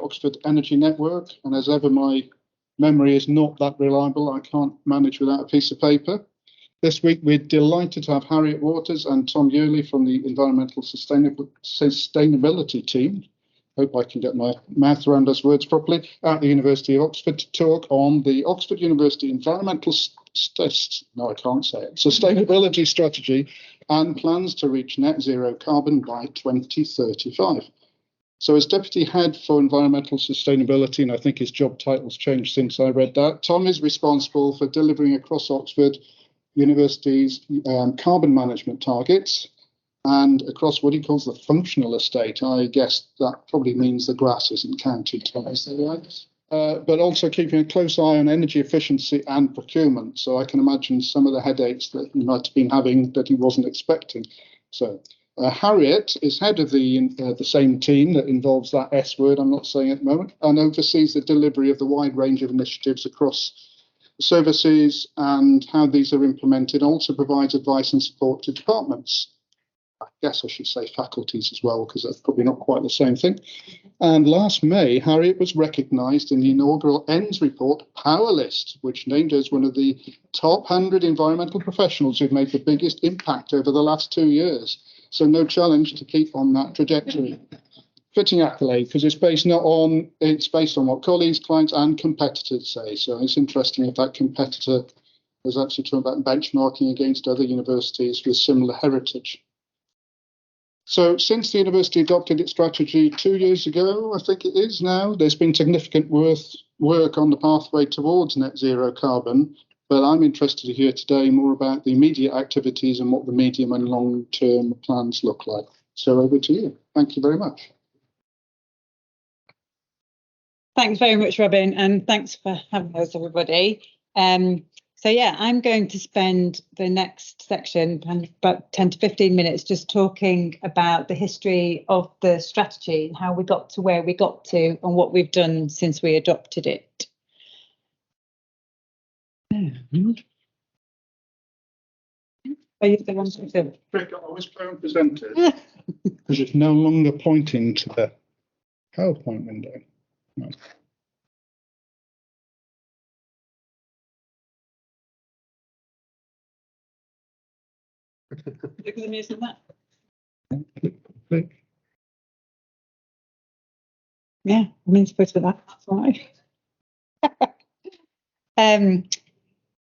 Oxford Energy Network, and as ever, my memory is not that reliable. I can't manage without a piece of paper. This week, we're delighted to have Harriet Waters and Tom Yearley from the Environmental Sustainability team. Hope I can get my mouth around those words properly, at the University of Oxford to talk on the Oxford University Environmental Sustainability Strategy and plans to reach net zero carbon by 2035. So as Deputy Head for Environmental Sustainability, and I think his job title's changed since I read that, Tom is responsible for delivering across Oxford University's carbon management targets and across what he calls the functional estate. I guess that probably means the grass isn't counted, but also keeping a close eye on energy efficiency and procurement. So I can imagine some of the headaches that he might have been having that he wasn't expecting. So Harriet is head of the same team that involves that S word I'm not saying at the moment, and oversees the delivery of the wide range of initiatives across services and how these are implemented. Also provides advice and support to departments. I guess I should say faculties as well, because that's probably not quite the same thing. And last May, Harriet was recognised in the inaugural ENDS report Power List, which named her as one of the top 100 environmental professionals who've made the biggest impact over the last 2 years. So no challenge to keep on that trajectory. Fitting accolade, because it's based on what colleagues, clients and competitors say. So it's interesting if that competitor was actually talking about benchmarking against other universities with similar heritage. So since the university adopted its strategy 2 years ago, I think it is now, there's been significant work on the pathway towards net zero carbon. But I'm interested to hear today more about the immediate activities and what the medium and long-term plans look like. So over to you. Thank you very much. Thanks very much, Robin, and thanks for having us, everybody. So yeah, I'm going to spend the next section, about 10 to 15 minutes, just talking about the history of the strategy and how we got to where we got to and what we've done since we adopted it. Are you the one to I was presented because it's no longer pointing to the PowerPoint window. No. Look at the news on that. Click. Yeah, I mean to put it that. That's all right.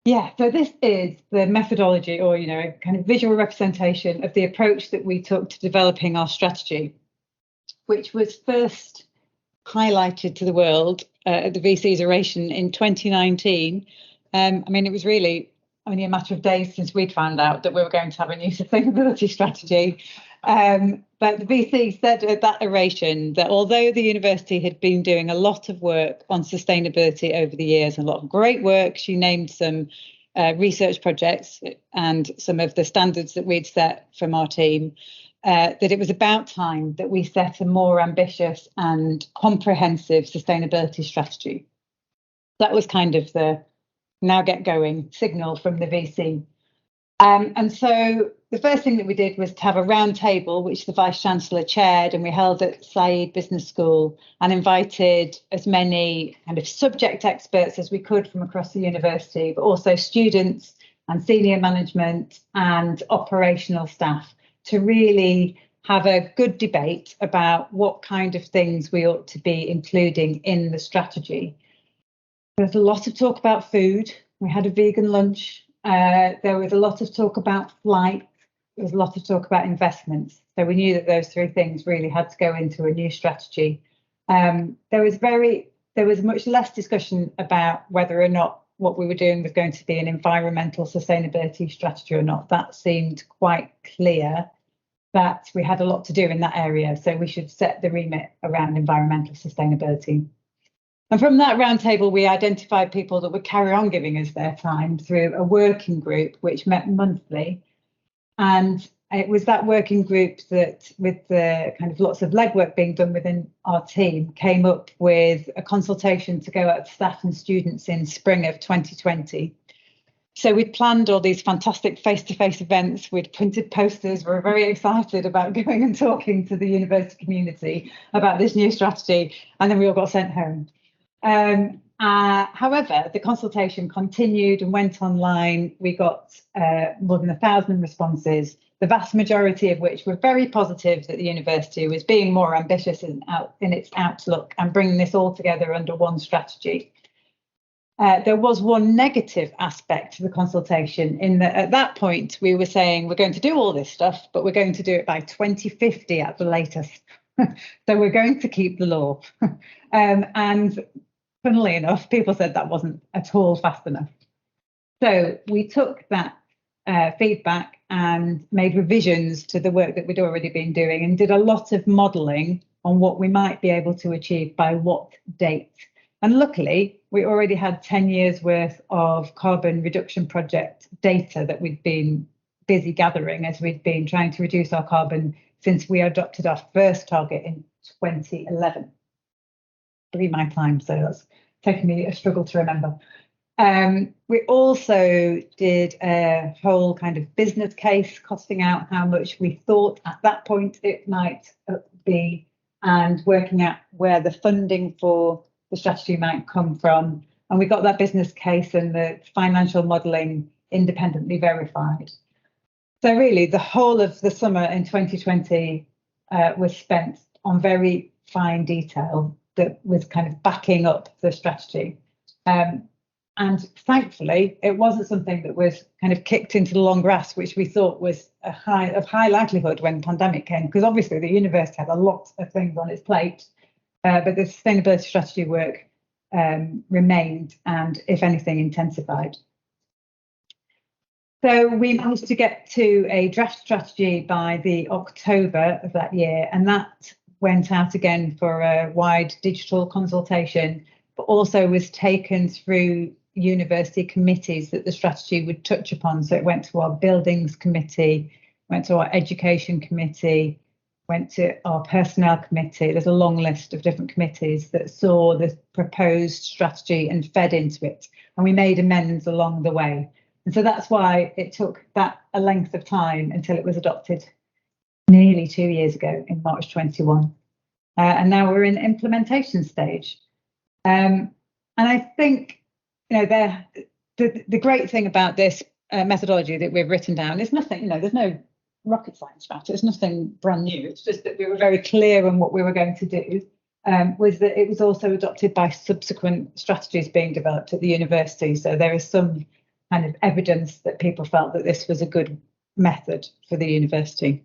Yeah, so this is the methodology, or a kind of visual representation of the approach that we took to developing our strategy, which was first highlighted to the world at the VC's oration in 2019. I mean, it was really only a matter of days since we'd found out that we were going to have a new sustainability strategy. But the VC said at that oration that although the university had been doing a lot of work on sustainability over the years, and a lot of great work, she named some research projects and some of the standards that we'd set from our team, that it was about time that we set a more ambitious and comprehensive sustainability strategy. That was kind of the now get going signal from the VC. And so the first thing that we did was to have a round table, which the Vice Chancellor chaired, and we held at Said Business School, and invited as many kind of subject experts as we could from across the university, but also students and senior management and operational staff to really have a good debate about what kind of things we ought to be including in the strategy. There's a lot of talk about food. We had a vegan lunch. There was a lot of talk about flight. There was a lot of talk about investments. So we knew that those three things really had to go into a new strategy. There was much less discussion about whether or not what we were doing was going to be an environmental sustainability strategy or not. That seemed quite clear that we had a lot to do in that area. So we should set the remit around environmental sustainability. And from that roundtable, we identified people that would carry on giving us their time through a working group, which met monthly. And it was that working group that, with the kind of lots of legwork being done within our team, came up with a consultation to go out to staff and students in spring of 2020. So we'd planned all these fantastic face-to-face events. We'd printed posters. We were very excited about going and talking to the university community about this new strategy. And then we all got sent home. However, the consultation continued and went online. We got more than 1,000 responses, the vast majority of which were very positive that the university was being more ambitious in its outlook and bringing this all together under one strategy. There was one negative aspect to the consultation in that at that point we were saying we're going to do all this stuff, but we're going to do it by 2050 at the latest. So we're going to keep the law. And funnily enough, people said that wasn't at all fast enough. So we took that feedback and made revisions to the work that we'd already been doing and did a lot of modelling on what we might be able to achieve by what date. And luckily, we already had 10 years worth of carbon reduction project data that we'd been busy gathering as we'd been trying to reduce our carbon since we adopted our first target in 2011. Pre my time, so that's taken me a struggle to remember. We also did a whole kind of business case, costing out how much we thought at that point it might be and working out where the funding for the strategy might come from. And we got that business case and the financial modelling independently verified. So really, the whole of the summer in 2020 was spent on very fine detail that was kind of backing up the strategy. And thankfully, it wasn't something that was kind of kicked into the long grass, which we thought was of high likelihood when the pandemic came, because obviously the university had a lot of things on its plate, but the sustainability strategy work remained and, if anything, intensified. So we managed to get to a draft strategy by the October of that year, and that went out again for a wide digital consultation, but also was taken through university committees that the strategy would touch upon. So it went to our buildings committee, went to our education committee, went to our personnel committee. There's a long list of different committees that saw the proposed strategy and fed into it. And we made amends along the way. And so that's why it took that a length of time until it was adopted nearly 2 years ago in March 21. And now we're in implementation stage. And I think, you know, the great thing about this methodology that we've written down is nothing, you know, there's no rocket science about it. It's nothing brand new. It's just that we were very clear on what we were going to do, was that it was also adopted by subsequent strategies being developed at the university. So there is some kind of evidence that people felt that this was a good method for the university.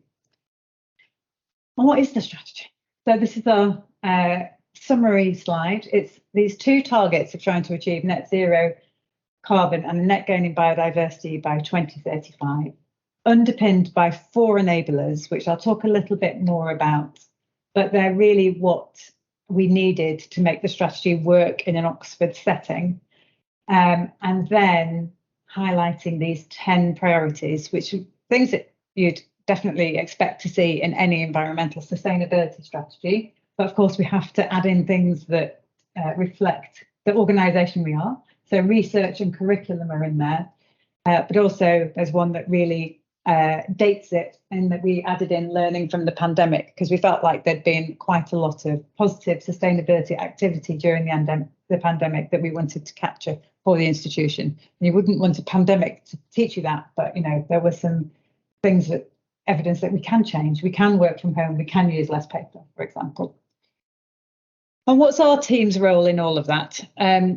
And what is the strategy? So this is our summary slide. It's these two targets of trying to achieve net zero carbon and net gain in biodiversity by 2035, underpinned by 4 enablers, which I'll talk a little bit more about, but they're really what we needed to make the strategy work in an Oxford setting. And then highlighting these 10 priorities, which are things that you'd definitely expect to see in any environmental sustainability strategy. But of course, we have to add in things that reflect the organisation we are. So research and curriculum are in there, but also there's one that really dates it, and that we added in learning from the pandemic, because we felt like there'd been quite a lot of positive sustainability activity during the pandemic that we wanted to capture for the institution. And you wouldn't want a pandemic to teach you that, but you know, there were some things that evidence that we can change. We can work from home. We can use less paper, for example. And what's our team's role in all of that?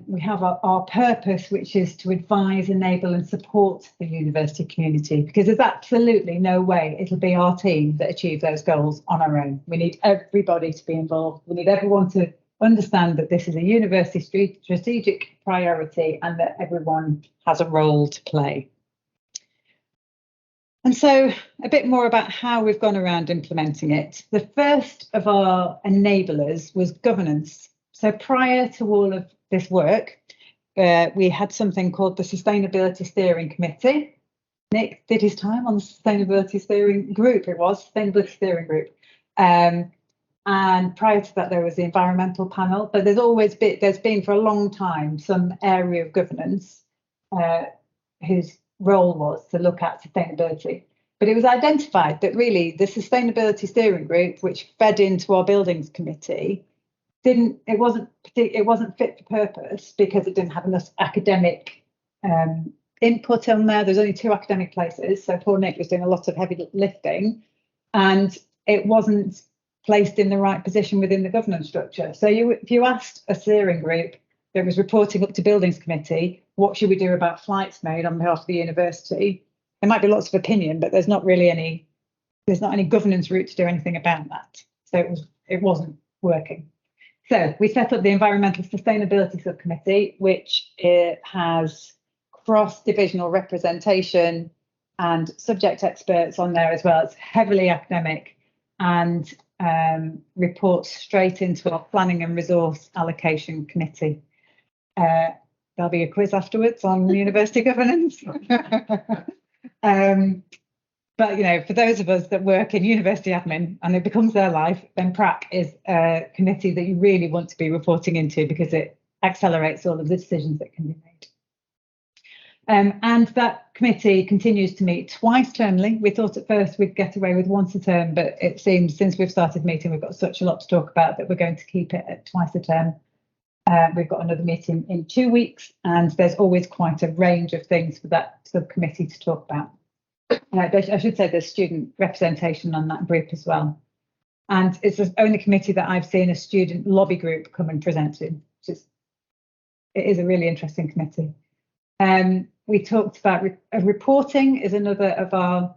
We have our purpose, which is to advise, enable and support the university community, because there's absolutely no way it'll be our team that achieve those goals on our own. We need everybody to be involved. We need everyone to understand that this is a university strategic priority and that everyone has a role to play. And so a bit more about how we've gone around implementing it. The first of our enablers was governance. So prior to all of this work, we had something called the Sustainability Steering Committee. Nick did his time on the Sustainability Steering Group. It was Sustainability Steering Group. And prior to that, there was the environmental panel. But there's been for a long time some area of governance whose role was to look at sustainability. But it was identified that really the sustainability steering group, which fed into our buildings committee, it wasn't fit for purpose because it didn't have enough academic input on there. There's only 2 academic places, so poor Nick was doing a lot of heavy lifting, and it wasn't placed in the right position within the governance structure. So if you asked a steering group that was reporting up to buildings committee, what should we do about flights made on behalf of the university? There might be lots of opinion, but there's not any governance route to do anything about that. So it wasn't working. So we set up the Environmental Sustainability Subcommittee, which has cross-divisional representation and subject experts on there as well. It's heavily academic and reports straight into our Planning and Resource Allocation Committee. There'll be a quiz afterwards on university governance. But, you know, for those of us that work in university admin and it becomes their life, then PRAC is a committee that you really want to be reporting into because it accelerates all of the decisions that can be made. And that committee continues to meet twice termly. We thought at first we'd get away with once a term, but it seems since we've started meeting, we've got such a lot to talk about that we're going to keep it at twice a term. We've got another meeting in 2 weeks, and there's always quite a range of things for that subcommittee to talk about. I should say there's student representation on that group as well. And it's the only committee that I've seen a student lobby group come and present to. It is a really interesting committee. We talked about reporting is another of our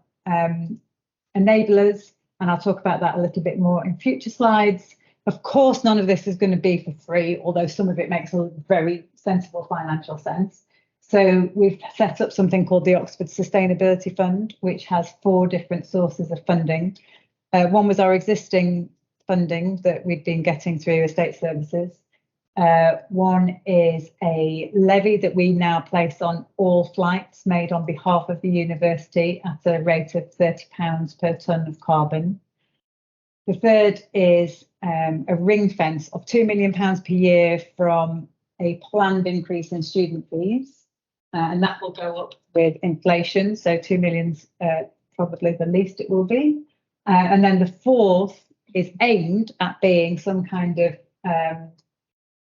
enablers, and I'll talk about that a little bit more in future slides. Of course, none of this is going to be for free, although some of it makes a very sensible financial sense. So we've set up something called the Oxford Sustainability Fund, which has 4 different sources of funding. One was our existing funding that we've been getting through estate services. One is a levy that we now place on all flights made on behalf of the university at a rate of £30 per tonne of carbon. The third is a ring fence of £2 million per year from a planned increase in student fees. And that will go up with inflation. So 2 million's probably the least it will be. And then the fourth is aimed at being some kind of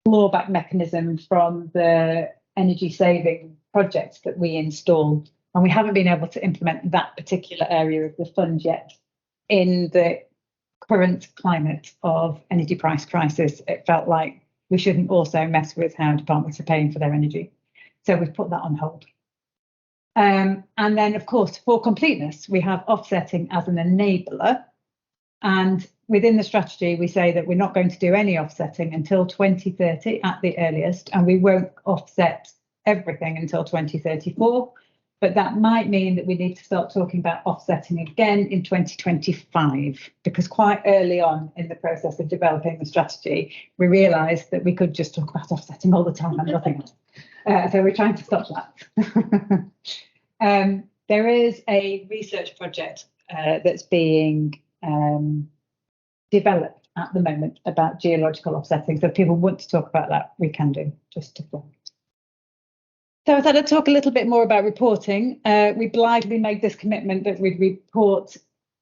clawback mechanism from the energy saving projects that we install. And we haven't been able to implement that particular area of the fund yet. In the current climate of energy price crisis, it felt like we shouldn't also mess with how departments are paying for their energy. So we've put that on hold. And then, of course, for completeness, we have offsetting as an enabler. And within the strategy, we say that we're not going to do any offsetting until 2030 at the earliest, and we won't offset everything until 2034. But that might mean that we need to start talking about offsetting again in 2025, because quite early on in the process of developing the strategy, we realised that we could just talk about offsetting all the time and nothing else. So we're trying to stop that. There is a research project that's being developed at the moment about geological offsetting. So if people want to talk about that, we can do, just to flag. So I thought I'd talk a little bit more about reporting. We blithely made this commitment that we'd report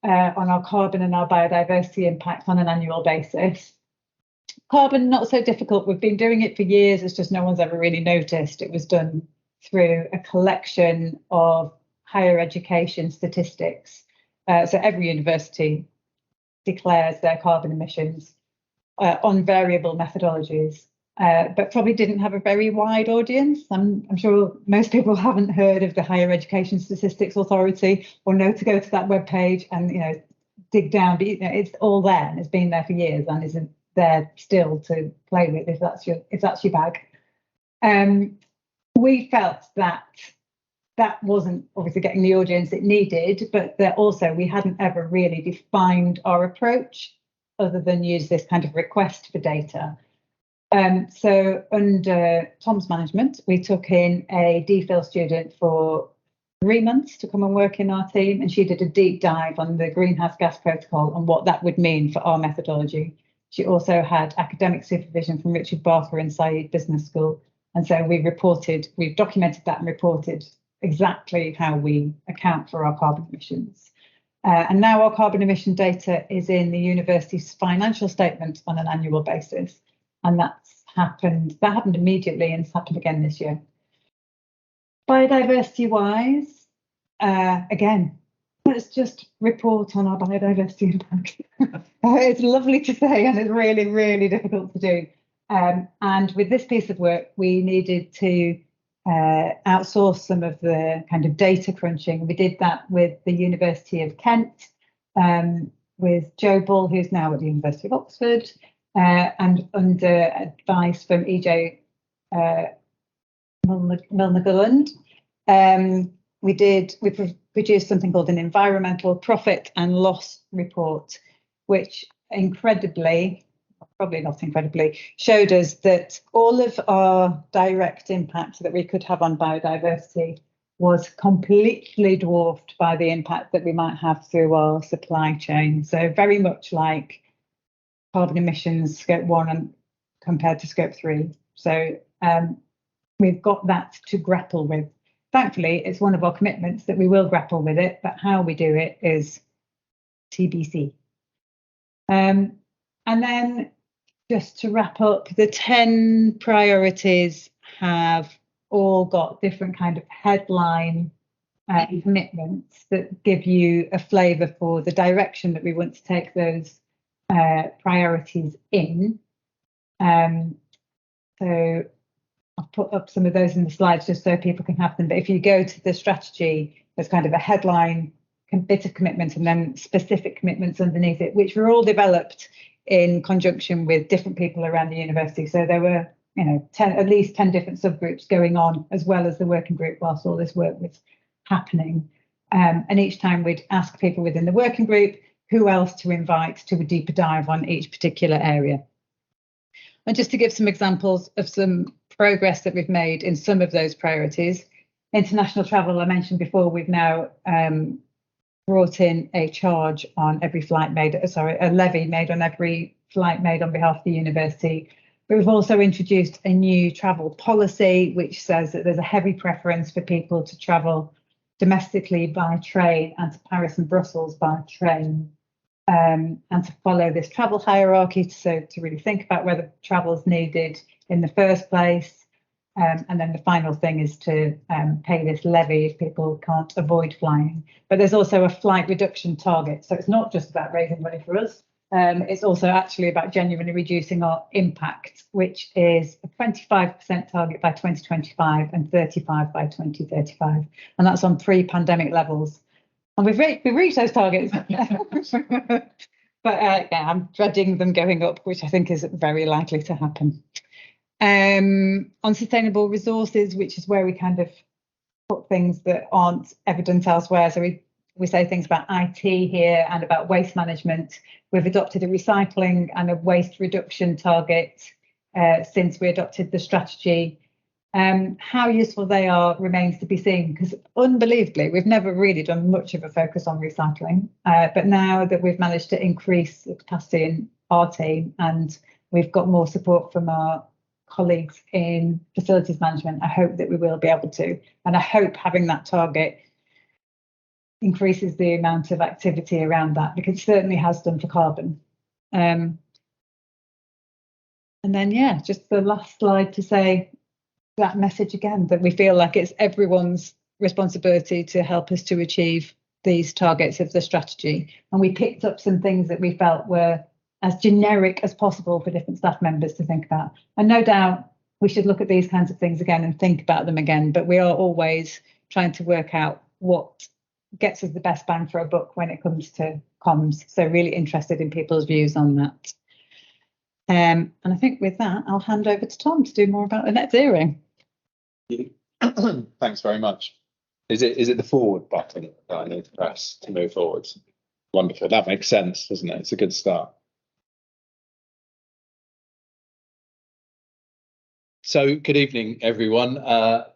on our carbon and our biodiversity impact on an annual basis. Carbon, not so difficult. We've been doing it for years. It's just no one's ever really noticed. It was done through a collection of higher education statistics. So every university declares their carbon emissions on variable methodologies, but probably didn't have a very wide audience. I'm sure most people haven't heard of the Higher Education Statistics Authority or know to go to that webpage and dig down. But it's all there and it's been there for years and isn't there still to play with if that's your bag. We felt that wasn't obviously getting the audience it needed, but that also we hadn't ever really defined our approach other than use this kind of request for data. So under Tom's management, we took in a DPhil student for 3 months to come and work in our team, and she did a deep dive on the greenhouse gas protocol and what that would mean for our methodology. She also had academic supervision from Richard Barker and Said Business School. And so we've documented that and reported exactly how we account for our carbon emissions. And now our carbon emission data is in the university's financial statement on an annual basis. And that happened immediately, and it's happened again this year. Biodiversity wise, again, let's just report on our biodiversity impact. It's lovely to say, and it's really, really difficult to do. And with this piece of work, we needed to outsource some of the kind of data crunching. We did that with the University of Kent, with Joe Bull, who's now at the University of Oxford, and under advice from EJ Milner-Gulland. We produced something called an environmental profit and loss report, which probably not incredibly, showed us that all of our direct impact that we could have on biodiversity was completely dwarfed by the impact that we might have through our supply chain. So very much like carbon emissions, scope 1 and compared to scope 3. So we've got that to grapple with. Thankfully, it's one of our commitments that we will grapple with it, but how we do it is TBC. And then just to wrap up, the 10 priorities have all got different kind of headline commitments that give you a flavour for the direction that we want to take those priorities in. So I've put up some of those in the slides just so people can have them. But if you go to the strategy, there's kind of a headline bit of commitment and then specific commitments underneath it, which were all developed in conjunction with different people around the university. So there were, at least 10 different subgroups going on, as well as the working group whilst all this work was happening. And each time we'd ask people within the working group who else to invite to a deeper dive on each particular area. And just to give some examples of some progress that we've made in some of those priorities, international travel, I mentioned before, we've now brought in a charge on every flight made, a levy made on every flight made on behalf of the university. But we've also introduced a new travel policy, which says that there's a heavy preference for people to travel domestically by train and to Paris and Brussels by train, and to follow this travel hierarchy, so to really think about whether travel is needed in the first place. And then the final thing is to pay this levy if people can't avoid flying. But there's also a flight reduction target. So it's not just about raising money for us. It's also actually about genuinely reducing our impact, which is a 25% target by 2025 and 35% by 2035. And that's on pre-pandemic levels. And we've reached those targets. But yeah, I'm dreading them going up, which I think is very likely to happen. On sustainable resources, which is where we kind of put things that aren't evident elsewhere. So we say things about IT here and about waste management. We've adopted a recycling and a waste reduction target since we adopted the strategy. How useful they are remains to be seen, because unbelievably, we've never really done much of a focus on recycling. But now that we've managed to increase the capacity in our team and we've got more support from our colleagues in facilities management, I hope that we will be able to. And I hope having that target increases the amount of activity around that, because it certainly has done for carbon. And then, yeah, just the last slide to say that message again, that we feel like it's everyone's responsibility to help us to achieve these targets of the strategy. And we picked up some things that we felt were as generic as possible for different staff members to think about. And no doubt we should look at these kinds of things again and think about them again, but we are always trying to work out what gets us the best bang for a buck when it comes to comms. So really interested in people's views on that. And I think with that, I'll hand over to Tom to do more about the net zero. Thanks very much. Is it the forward button that I need to press to move forwards? Wonderful. That makes sense, doesn't it? It's a good start. So good evening, everyone. My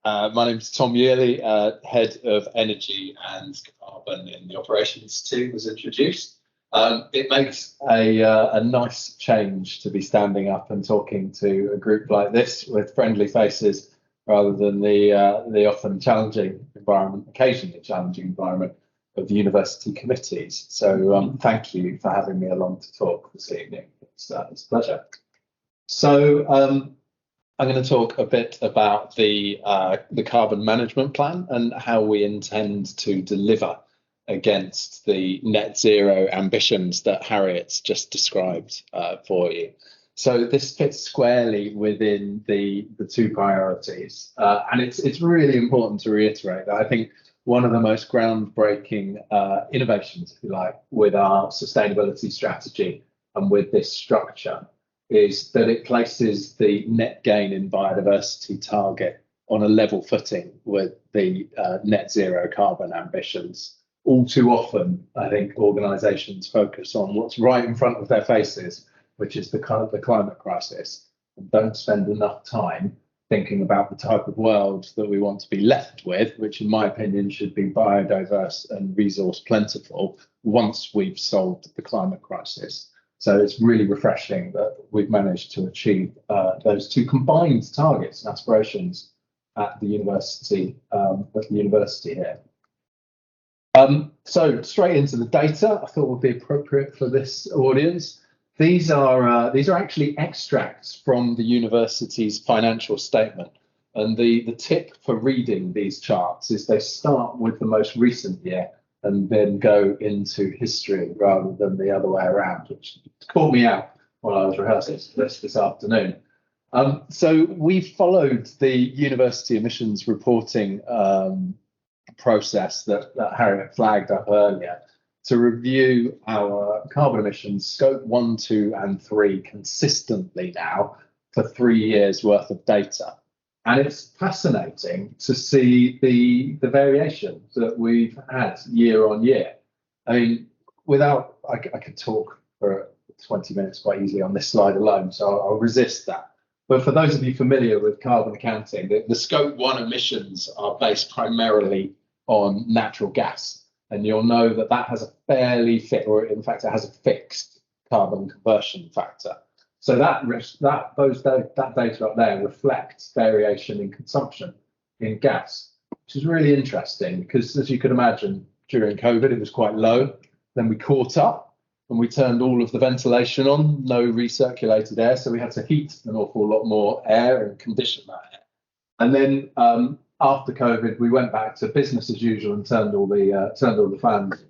name is Tom Yearley, Head of Energy and Carbon in the Operations team, was introduced. It makes a nice change to be standing up and talking to a group like this with friendly faces rather than the often challenging environment, occasionally challenging environment of the university committees. So thank you for having me along to talk this evening. It's a pleasure. So I'm going to talk a bit about the carbon management plan and how we intend to deliver against the net zero ambitions that Harriet's just described for you. So this fits squarely within the two priorities, and it's really important to reiterate that I think one of the most groundbreaking innovations, if you like, with our sustainability strategy and with this structure is that it places the net gain in biodiversity target on a level footing with the net zero carbon ambitions. All too often, I think organisations focus on what's right in front of their faces, which is the climate crisis, and don't spend enough time thinking about the type of world that we want to be left with, which in my opinion should be biodiverse and resource plentiful once we've solved the climate crisis. So it's really refreshing that we've managed to achieve those two combined targets and aspirations at the university here. So straight into the data, I thought would be appropriate for this audience. These are actually extracts from the university's financial statement. And the tip for reading these charts is they start with the most recent year and then go into history rather than the other way around, which caught me out while I was rehearsing this afternoon. So we followed the university emissions reporting process that Harriet flagged up earlier to review our carbon emissions, scope 1, 2, and 3 consistently now for 3 years worth of data. And it's fascinating to see the variation that we've had year on year. I mean, I could talk for 20 minutes quite easily on this slide alone, so I'll resist that. But for those of you familiar with carbon accounting, the scope 1 emissions are based primarily on natural gas. And you'll know that that has a fairly fit, or in fact, it has a fixed carbon conversion factor. So that data up there reflects variation in consumption in gas, which is really interesting because, as you could imagine, during COVID, it was quite low. Then we caught up and we turned all of the ventilation on, no recirculated air. So we had to heat an awful lot more air and condition that air. And then after COVID, we went back to business as usual and turned all the fans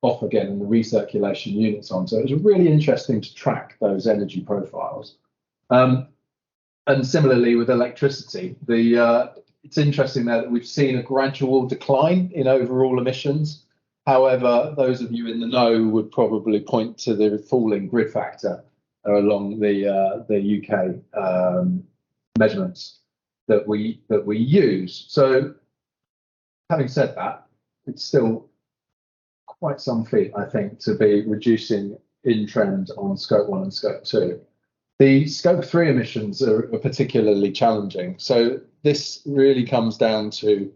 off again and the recirculation units on. So it was really interesting to track those energy profiles. And similarly with electricity, it's interesting there that we've seen a gradual decline in overall emissions. However, those of you in the know would probably point to the falling grid factor along the UK measurements that we use. So having said that, it's still quite some feat, I think, to be reducing in trend on scope 1 and scope 2. The scope 3 emissions are particularly challenging. So this really comes down to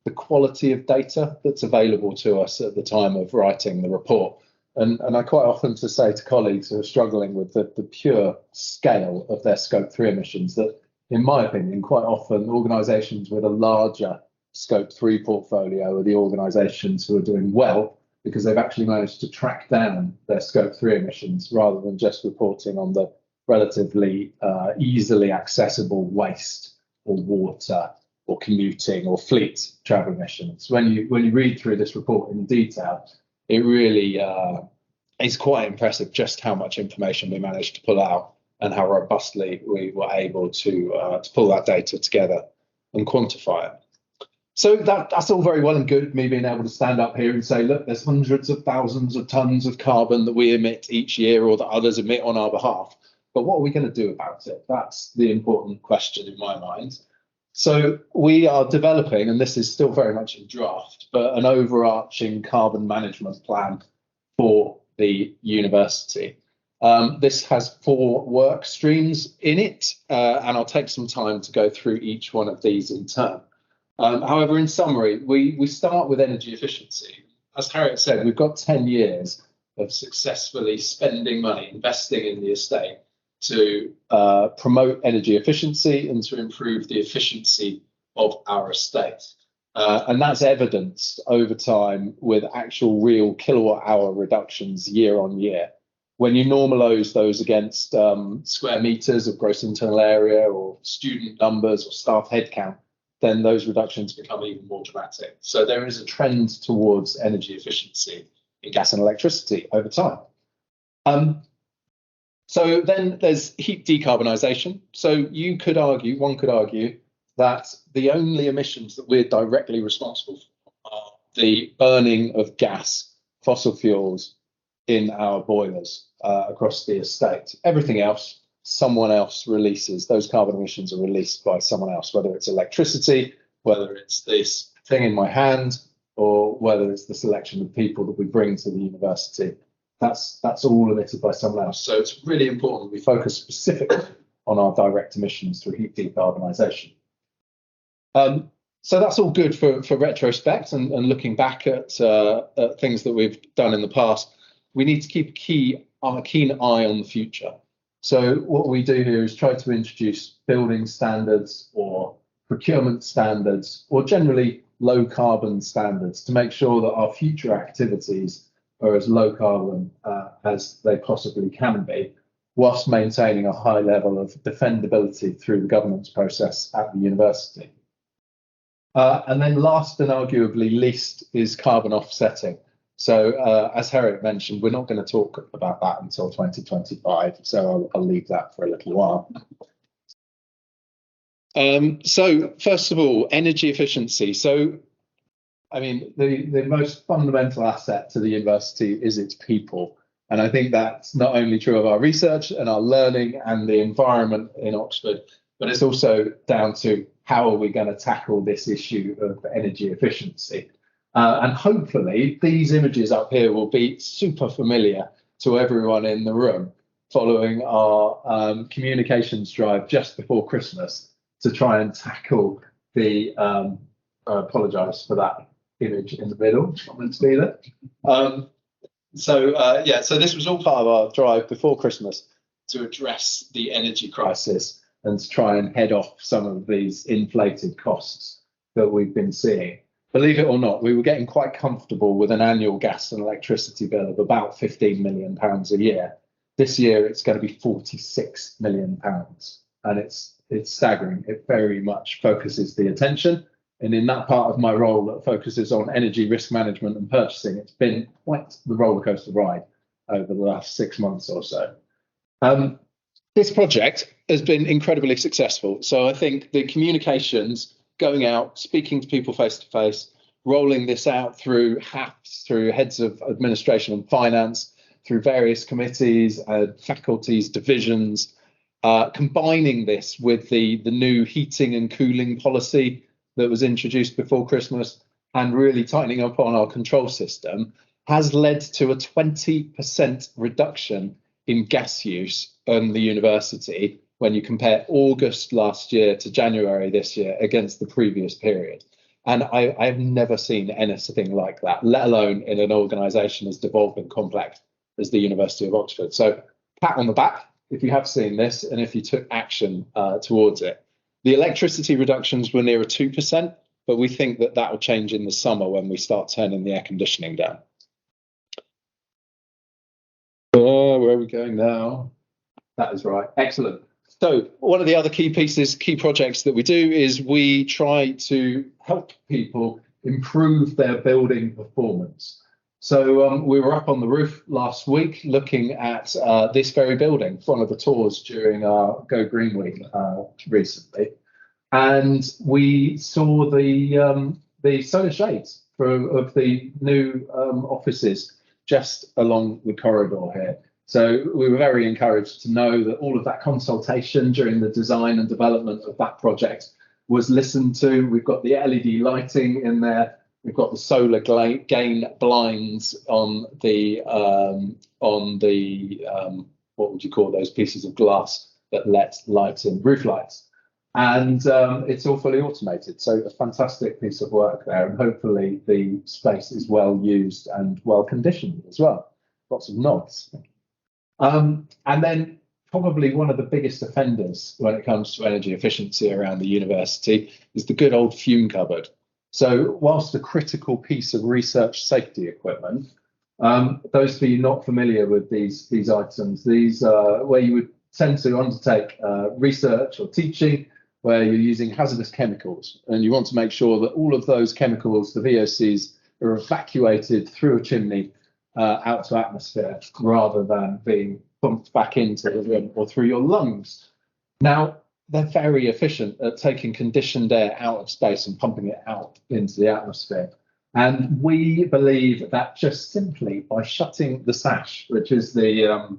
the quality of data that's available to us at the time of writing the report. And I quite often say to colleagues who are struggling with the pure scale of their scope 3 emissions that, in my opinion, quite often organisations with a larger scope 3 portfolio are the organisations who are doing well because they've actually managed to track down their scope 3 emissions rather than just reporting on the relatively easily accessible waste or water or commuting or fleet travel emissions. When you read through this report in detail, it really is quite impressive just how much information we managed to pull out and how robustly we were able to pull that data together and quantify it. So that's all very well and good, me being able to stand up here and say, look, there's hundreds of thousands of tons of carbon that we emit each year or that others emit on our behalf. But what are we going to do about it? That's the important question in my mind. So we are developing, and this is still very much in draft, but an overarching carbon management plan for the university. This has 4 work streams in it, and I'll take some time to go through each one of these in turn. However, in summary, we start with energy efficiency. As Harriet said, we've got 10 years of successfully spending money, investing in the estate to promote energy efficiency and to improve the efficiency of our estate. And that's evidenced over time with actual real kilowatt hour reductions year on year. When you normalise those against square metres of gross internal area or student numbers or staff headcount, then those reductions become even more dramatic. So there is a trend towards energy efficiency in gas and electricity over time. So then there's heat decarbonisation. So one could argue that the only emissions that we're directly responsible for are the burning of gas, fossil fuels in our boilers across the estate. Everything else, someone else releases. Those carbon emissions are released by someone else, whether it's electricity, whether it's this thing in my hand, or whether it's the selection of people that we bring to the university. That's all emitted by someone else. So it's really important that we focus specifically on our direct emissions through heat decarbonisation. So that's all good for retrospect and looking back at things that we've done in the past. We need to keep a keen eye on the future. So what we do here is try to introduce building standards or procurement standards or generally low carbon standards to make sure that our future activities are as low carbon as they possibly can be, whilst maintaining a high level of defendability through the governance process at the university. And then last and arguably least is carbon offsetting. So as Harriet mentioned, we're not going to talk about that until 2025, so I'll leave that for a little while. So first of all, energy efficiency. So, I mean, the most fundamental asset to the university is its people. And I think that's not only true of our research and our learning and the environment in Oxford, but it's also down to how are we going to tackle this issue of energy efficiency. And hopefully these images up here will be super familiar to everyone in the room following our communications drive just before Christmas to try and tackle the, I apologise for that image in the middle, it's not meant to be there. So this was all part of our drive before Christmas to address the energy crisis and to try and head off some of these inflated costs that we've been seeing. Believe it or not, we were getting quite comfortable with an annual gas and electricity bill of about £15 million a year. This year, it's going to be £46 million. And it's staggering. It very much focuses the attention. And in that part of my role that focuses on energy risk management and purchasing, it's been quite the rollercoaster ride over the last 6 months or so. This project has been incredibly successful. So I think the communications, going out, speaking to people face to face, rolling this out through HAPs, through heads of administration and finance, through various committees, faculties, divisions, combining this with the new heating and cooling policy that was introduced before Christmas and really tightening up on our control system has led to a 20% reduction in gas use in the university when you compare August last year to January this year against the previous period. And I've never seen anything like that, let alone in an organisation as devolved and complex as the University of Oxford. So pat on the back if you have seen this and if you took action towards it. The electricity reductions were nearer 2%, but we think that that will change in the summer when we start turning the air conditioning down. Where are we going now? That is right. Excellent. So one of the other key projects that we do is we try to help people improve their building performance. So we were up on the roof last week looking at this very building, one of the tours during our Go Green Week recently. And we saw the solar shades of the new offices just along the corridor here. So we were very encouraged to know that all of that consultation during the design and development of that project was listened to. We've got the LED lighting in there. We've got the solar gain blinds on the what would you call those pieces of glass that let light in, roof lights. And it's all fully automated. So a fantastic piece of work there. And hopefully the space is well used and well conditioned as well. Lots of nods. And then probably one of the biggest offenders when it comes to energy efficiency around the university is the good old fume cupboard. So whilst a critical piece of research safety equipment, those of you not familiar with these items, these are where you would tend to undertake research or teaching where you're using hazardous chemicals, and you want to make sure that all of those chemicals, the VOCs, are evacuated through a chimney out to atmosphere rather than being pumped back into the room or through your lungs. Now, they're very efficient at taking conditioned air out of space and pumping it out into the atmosphere. And we believe that just simply by shutting the sash, which is the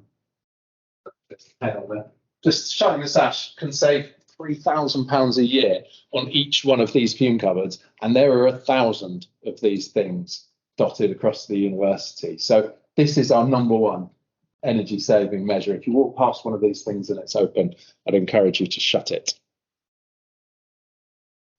just shutting the sash can save £3,000 a year on each one of these fume cupboards, and there are 1,000 of these things dotted across the university. So this is our number one energy saving measure. If you walk past one of these things and it's open, I'd encourage you to shut it.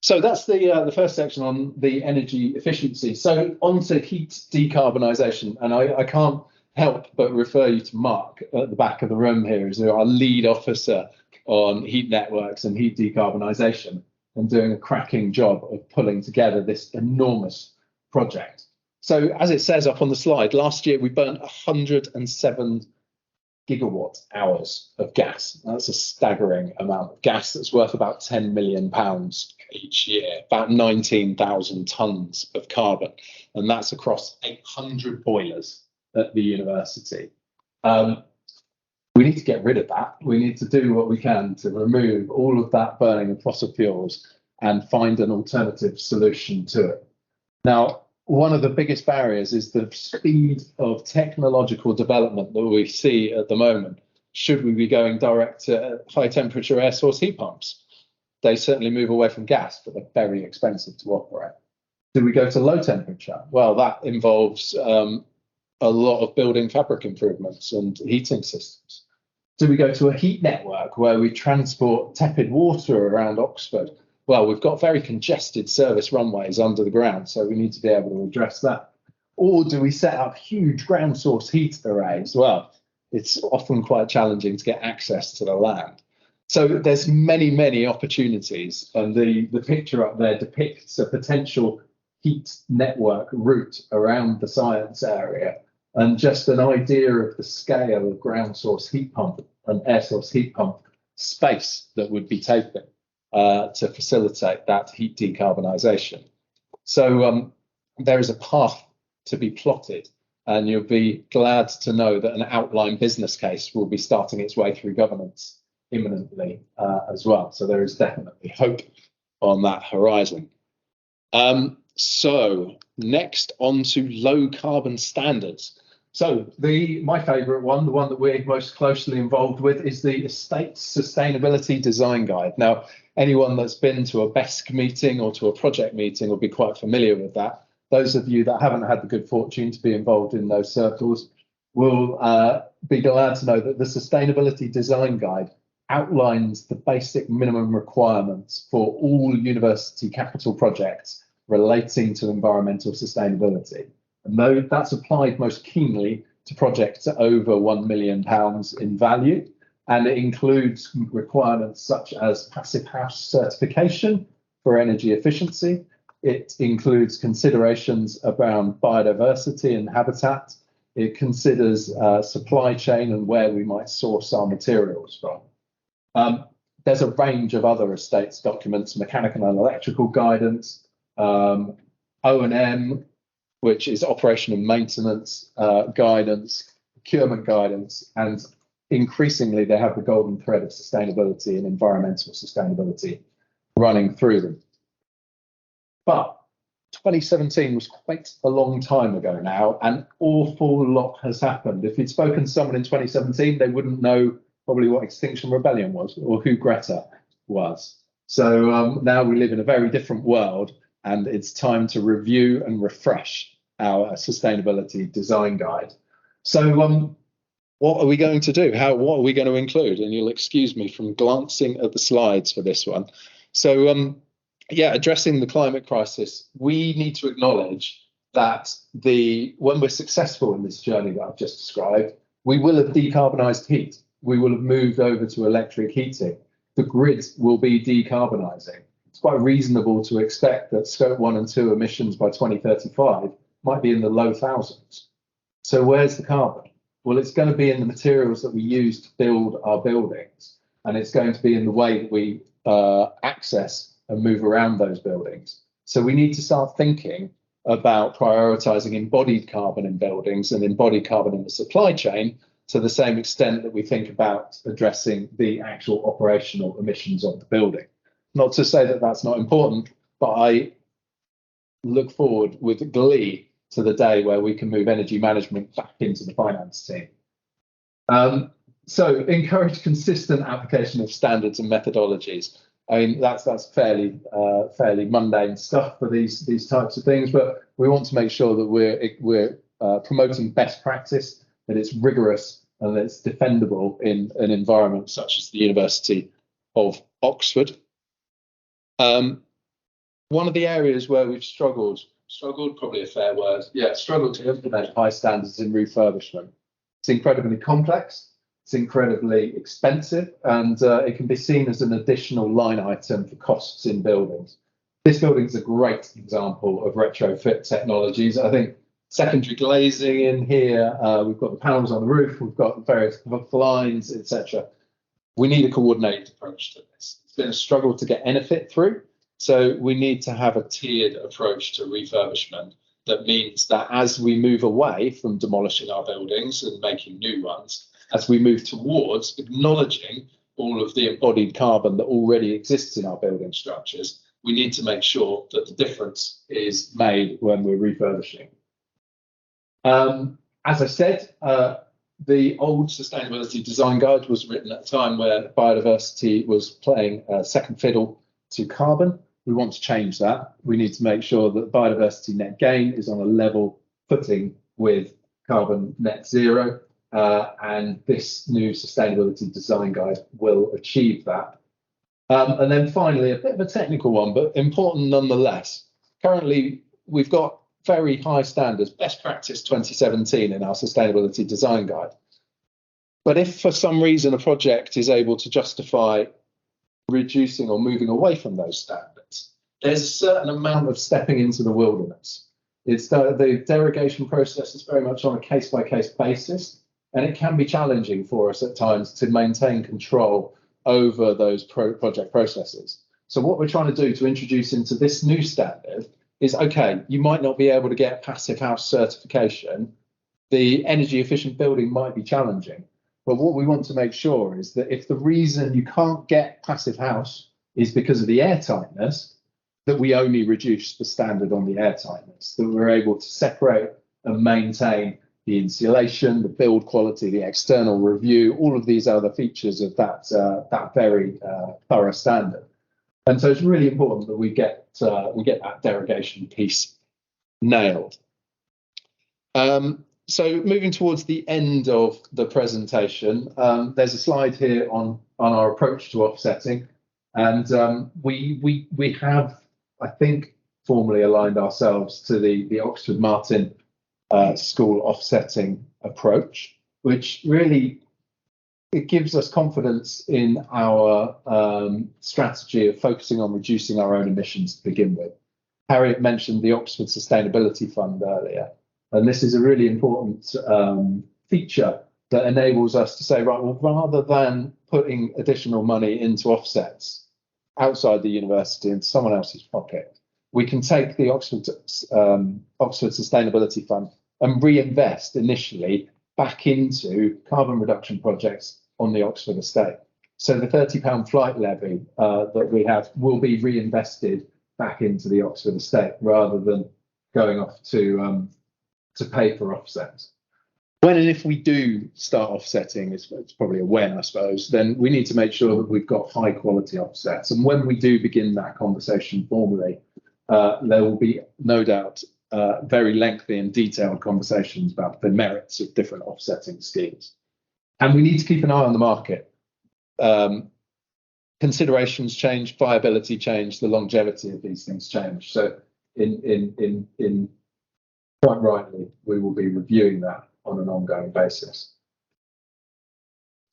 So that's the first section on the energy efficiency. So on to heat decarbonisation, and I can't help but refer you to Mark at the back of the room here, as our lead officer on heat networks and heat decarbonisation, and doing a cracking job of pulling together this enormous project. So as it says up on the slide, last year we burnt 107 gigawatt hours of gas. That's a staggering amount of gas. That's worth about £10 million each year, about 19,000 tonnes of carbon. And that's across 800 boilers at the university. We need to get rid of that. We need to do what we can to remove all of that burning of fossil fuels and find an alternative solution to it. Now, one of the biggest barriers is the speed of technological development that we see at the moment. Should we be going direct to high temperature air source heat pumps? They certainly move away from gas, but they're very expensive to operate. Do we go to low temperature? Well, that involves a lot of building fabric improvements and heating systems. Do we go to a heat network where we transport tepid water around Oxford? Well, we've got very congested service runways under the ground, so we need to be able to address that. Or do we set up huge ground source heat arrays? Well, it's often quite challenging to get access to the land. So there's many, many opportunities, and the picture up there depicts a potential heat network route around the science area, and just an idea of the scale of ground source heat pump and air source heat pump space that would be taken to facilitate that heat decarbonisation. So there is a path to be plotted, and you'll be glad to know that an outline business case will be starting its way through governance imminently as well. So there is definitely hope on that horizon. So next on to low carbon standards. So my favourite one, the one that we're most closely involved with, is the Estate Sustainability Design Guide. Now, anyone that's been to a BESC meeting or to a project meeting will be quite familiar with that. Those of you that haven't had the good fortune to be involved in those circles will be glad to know that the Sustainability Design Guide outlines the basic minimum requirements for all university capital projects relating to environmental sustainability. And though that's applied most keenly to projects over £1 million in value, and it includes requirements such as passive house certification for energy efficiency. It includes considerations around biodiversity and habitat. It considers supply chain and where we might source our materials from. There's a range of other estates documents, mechanical and electrical guidance, O&M, which is operation and maintenance guidance, procurement guidance, and increasingly they have the golden thread of sustainability and environmental sustainability running through them. But 2017 was quite a long time ago now. An awful lot has happened. If you'd spoken to someone in 2017, they wouldn't know probably what Extinction Rebellion was or who Greta was. So now we live in a very different world, and it's time to review and refresh our sustainability design guide. So what are we going to do? What are we going to include? And you'll excuse me from glancing at the slides for this one. So addressing the climate crisis, we need to acknowledge that when we're successful in this journey that I've just described, we will have decarbonised heat. we will have moved over to electric heating. The grid will be decarbonising. It's quite reasonable to expect that scope 1 and 2 emissions by 2035 might be in the low thousands. So where's the carbon? Well, it's going to be in the materials that we use to build our buildings, and it's going to be in the way that we access and move around those buildings. So we need to start thinking about prioritising embodied carbon in buildings and embodied carbon in the supply chain to the same extent that we think about addressing the actual operational emissions of the building. Not to say that that's not important, but I look forward with glee to the day where we can move energy management back into the finance team. So encourage consistent application of standards and methodologies. I mean, that's fairly mundane stuff for these types of things, but we want to make sure that we're promoting best practice, that it's rigorous and that it's defendable in an environment such as the University of Oxford. One of the areas where we've struggled, probably a fair word, struggled to implement high standards in refurbishment. It's incredibly complex. It's incredibly expensive, and it can be seen as an additional line item for costs in buildings. This building is a great example of retrofit technologies. I think secondary glazing in here, we've got the panels on the roof, we've got various lines, etc. We need a coordinated approach to this. It's been a struggle to get Enefit through, so we need to have a tiered approach to refurbishment. That means that as we move away from demolishing our buildings and making new ones, as we move towards acknowledging all of the embodied carbon that already exists in our building structures, we need to make sure that the difference is made when we're refurbishing. As I said, the old Sustainability Design Guide was written at a time where biodiversity was playing second fiddle to carbon. We want to change that. We need to make sure that biodiversity net gain is on a level footing with carbon net zero. And this new Sustainability Design Guide will achieve that. And then finally, a bit of a technical one, but important nonetheless. Currently, we've got very high standards, best practice 2017 in our Sustainability Design Guide. But if for some reason a project is able to justify reducing or moving away from those standards, there's a certain amount of stepping into the wilderness. It's the derogation process is very much on a case-by-case basis. And it can be challenging for us at times to maintain control over those project processes. So what we're trying to do to introduce into this new standard is, okay, you might not be able to get passive house certification. The energy efficient building might be challenging. But what we want to make sure is that if the reason you can't get passive house is because of the airtightness, that we only reduce the standard on the airtightness, that we're able to separate and maintain the insulation, the build quality, the external review, all of these other features of that very thorough standard. And so it's really important that we get that derogation piece nailed. So moving towards the end of the presentation, there's a slide here on our approach to offsetting, and we have, I think, formally aligned ourselves to the Oxford Martin school offsetting approach, which really it gives us confidence in our strategy of focusing on reducing our own emissions to begin with. Harriet mentioned the Oxford Sustainability Fund earlier, and this is a really important feature that enables us to say, right, well, rather than putting additional money into offsets outside the university into someone else's pocket, we can take the Oxford Sustainability Fund and reinvest initially back into carbon reduction projects on the Oxford estate. So the £30 flight levy that we have will be reinvested back into the Oxford estate rather than going off to pay for offsets. When and if we do start offsetting, it's probably a when, I suppose, then we need to make sure that we've got high quality offsets. And when we do begin that conversation formally, there will be no doubt very lengthy and detailed conversations about the merits of different offsetting schemes. And we need to keep an eye on the market. Considerations change, viability change, the longevity of these things change. So in quite rightly, we will be reviewing that on an ongoing basis.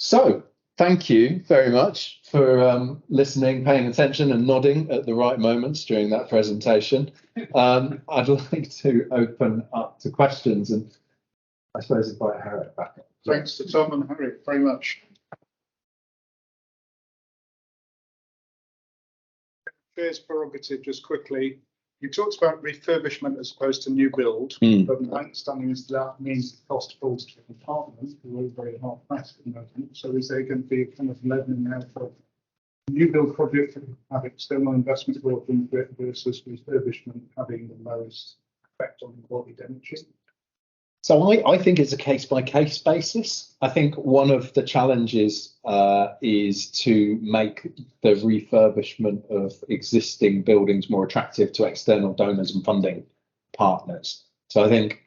So thank you very much for listening, paying attention and nodding at the right moments during that presentation. I'd like to open up to questions and I suppose invite Harriet back. Thanks to Tom and Harriet very much. Chair's prerogative, just quickly. You talked about refurbishment as opposed to new build, but my understanding is that means the cost falls to the department, who are very hard pressed at the moment. So is there going to be a kind of leveling out of new build projects that have external investment brought into it versus refurbishment having the lowest effect on embodied energy? So I think it's a case-by-case basis. I think one of the challenges is to make the refurbishment of existing buildings more attractive to external donors and funding partners. So I think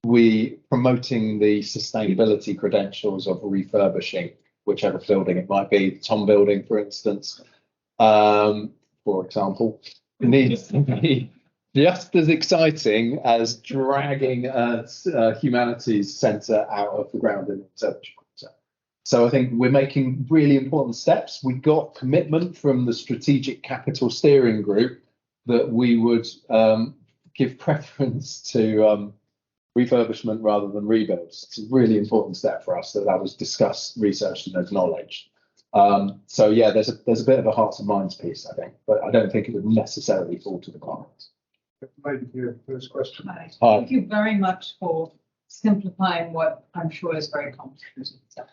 promoting the sustainability credentials of refurbishing whichever building it might be, the Tom building, for instance, for example, needs to be just as exciting as dragging a humanities centre out of the ground in the research centre. So I think we're making really important steps. We got commitment from the Strategic Capital Steering Group that we would give preference to refurbishment rather than rebuilds. It's a really important step for us that was discussed, researched and acknowledged. So yeah, there's a bit of a hearts and minds piece, I think, but I don't think it would necessarily fall to the clients. Maybe your first question. Hi. Thank you very much for simplifying what I'm sure is very complicated stuff.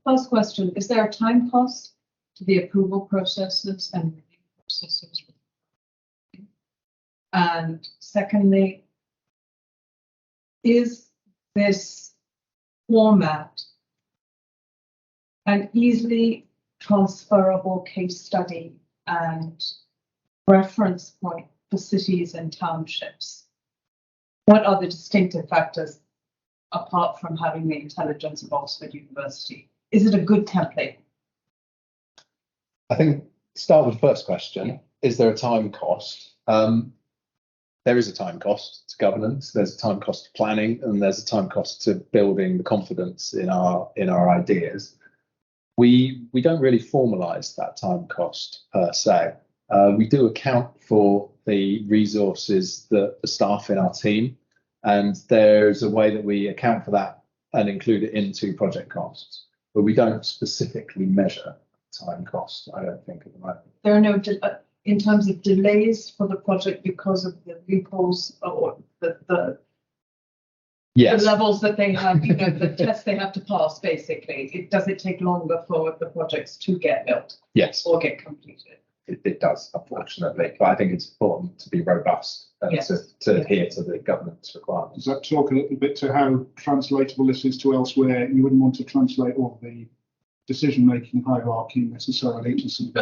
First question, is there a time cost to the approval processes and review processes? And secondly, is this format an easily transferable case study and reference point for cities and townships? What are the distinctive factors apart from having the intelligence of Oxford University? Is it a good template? I think start with the first question. Is there a time cost? There is a time cost to governance, there's a time cost to planning, and there's a time cost to building the confidence in our ideas. We don't really formalise that time cost per se. We do account for the resources that the staff in our team, and there's a way that we account for that and include it into project costs, but we don't specifically measure time cost, I don't think, at the moment. There are no, in terms of delays for the project because of the loopholes or the levels that they have, the tests they have to pass, basically. Does it take longer for the projects to get built? Yes. Or get completed? It does, unfortunately, but I think it's important to be robust and Yes. to adhere to the governance requirements. Does that talk a little bit to how translatable this is to elsewhere? You wouldn't want to translate all the decision-making hierarchy necessarily to some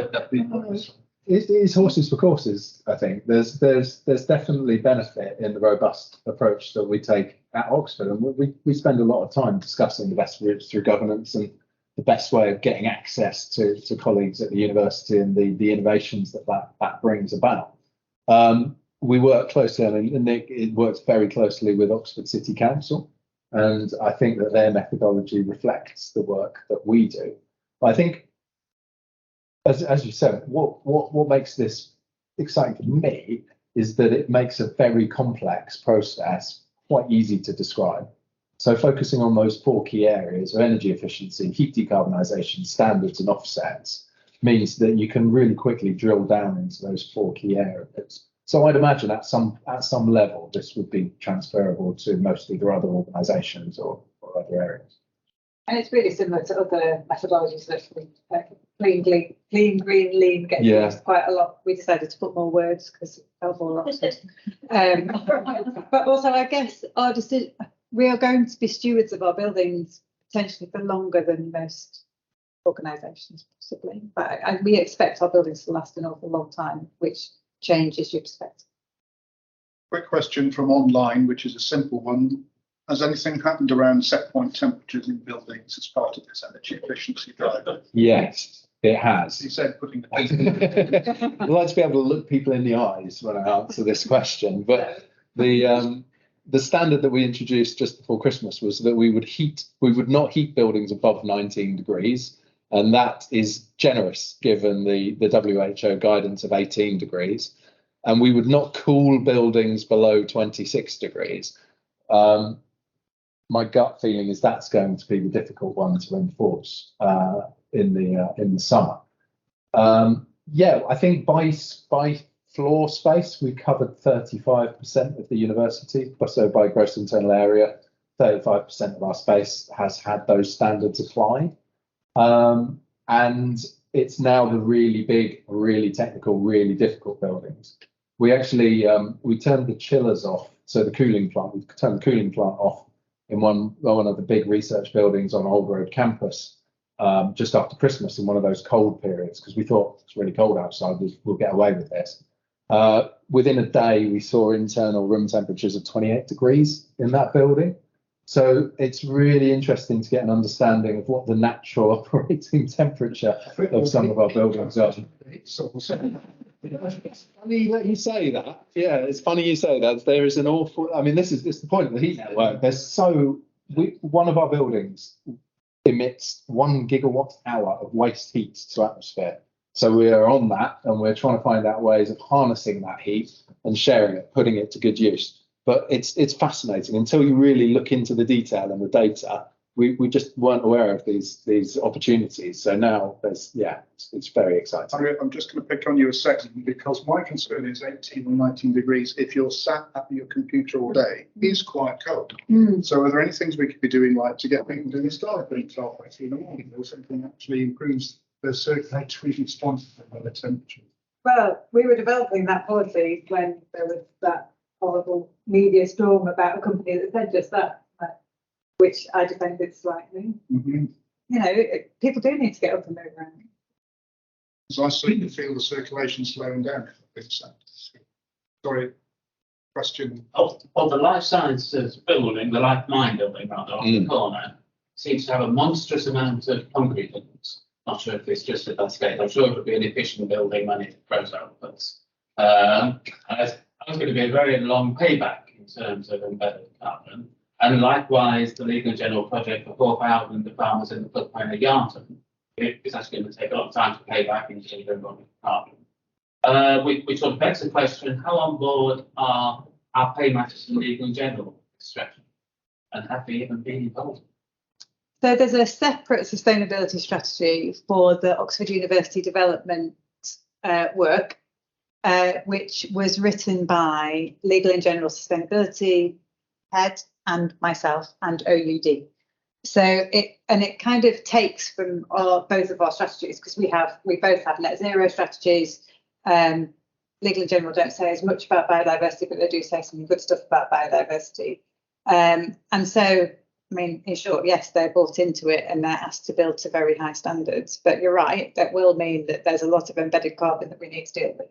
It's horses for courses, I think. There's definitely benefit in the robust approach that we take at Oxford, and we spend a lot of time discussing the best routes through governance and the best way of getting access to colleagues at the university and the innovations that brings about. We work closely, and Nick works very closely with Oxford City Council, and I think that their methodology reflects the work that we do. But I think, as you said, what makes this exciting for me is that it makes a very complex process quite easy to describe. So focusing on those 4 key areas of energy efficiency, heat decarbonisation, standards and offsets means that you can really quickly drill down into those 4 key areas. So I'd imagine at some level this would be transferable to most of the other organisations or other areas. And it's really similar to other methodologies that clean, green, lean get used quite a lot. We decided to put more words because it felt more Oxford. But also, I guess our decision, we are going to be stewards of our buildings potentially for longer than most organisations, possibly. But we expect our buildings to last an awful long time, which change is you expect. Quick question from online, which is a simple one. Has anything happened around set point temperatures in buildings as part of this energy efficiency driver? Yes, it has. You said putting I'd like to be able to look people in the eyes when I answer this question, but the standard that we introduced just before Christmas was that we would not heat buildings above 19 degrees. And that is generous given the WHO guidance of 18 degrees. And we would not cool buildings below 26 degrees. My gut feeling is that's going to be the difficult one to enforce in the summer. Yeah, I think by floor space, we covered 35% of the university. So by gross internal area, 35% of our space has had those standards applied. And it's now the really big, really technical, really difficult buildings. We actually, we turned the chillers off. So the cooling plant, we turned the cooling plant off in one of the big research buildings on Old Road campus just after Christmas in one of those cold periods, because we thought it's really cold outside, we'll get away with this. Within a day, we saw internal room temperatures of 28 degrees in that building. So it's really interesting to get an understanding of what the natural operating temperature of some of our buildings are. It's funny that you say that. Yeah, it's funny you say that. There is an awful. I mean, this is the point of the heat network. One of our buildings emits 1 gigawatt hour of waste heat to atmosphere. So we are on that, and we're trying to find out ways of harnessing that heat and sharing it, putting it to good use. But it's fascinating until you really look into the detail and the data. We just weren't aware of these opportunities. So now it's very exciting. I'm just going to pick on you a second, because my concern is 18 or 19 degrees, if you're sat at your computer all day, is quite cold. So are there any things we could be doing, like to get people doing starting 12:30 in the morning, or something that actually improves the circulatory response to the temperature? Well, we were developing that policy when there was that horrible media storm about a company that said just that, which I defended slightly. You know, people do need to get up and move around. So I certainly feel the circulation slowing down. Sorry, question. Of the life sciences building, the Life Mine building rather on the corner, seems to have a monstrous amount of concrete in it. Not sure if it's just at that scale. I'm sure it would be an efficient building when it grows outputs. It's going to be a very long payback in terms of embedded carbon. And likewise, the Legal and General project for 4,000 farmers in the floodplain of Yarnton, it's actually going to take a lot of time to pay back in terms of embedded carbon. Which sort of begs the question, how on board are our paymasters in Legal and General extraction? And have they even been involved? So there's a separate sustainability strategy for the Oxford University development work, which was written by Legal and General Sustainability Head and myself and OUD. So it kind of takes from both of our strategies, because we both have net zero strategies. Legal and General don't say as much about biodiversity, but they do say some good stuff about biodiversity. And so, I mean, in short, yes, they're bought into it and they're asked to build to very high standards. But you're right, that will mean that there's a lot of embedded carbon that we need to deal with.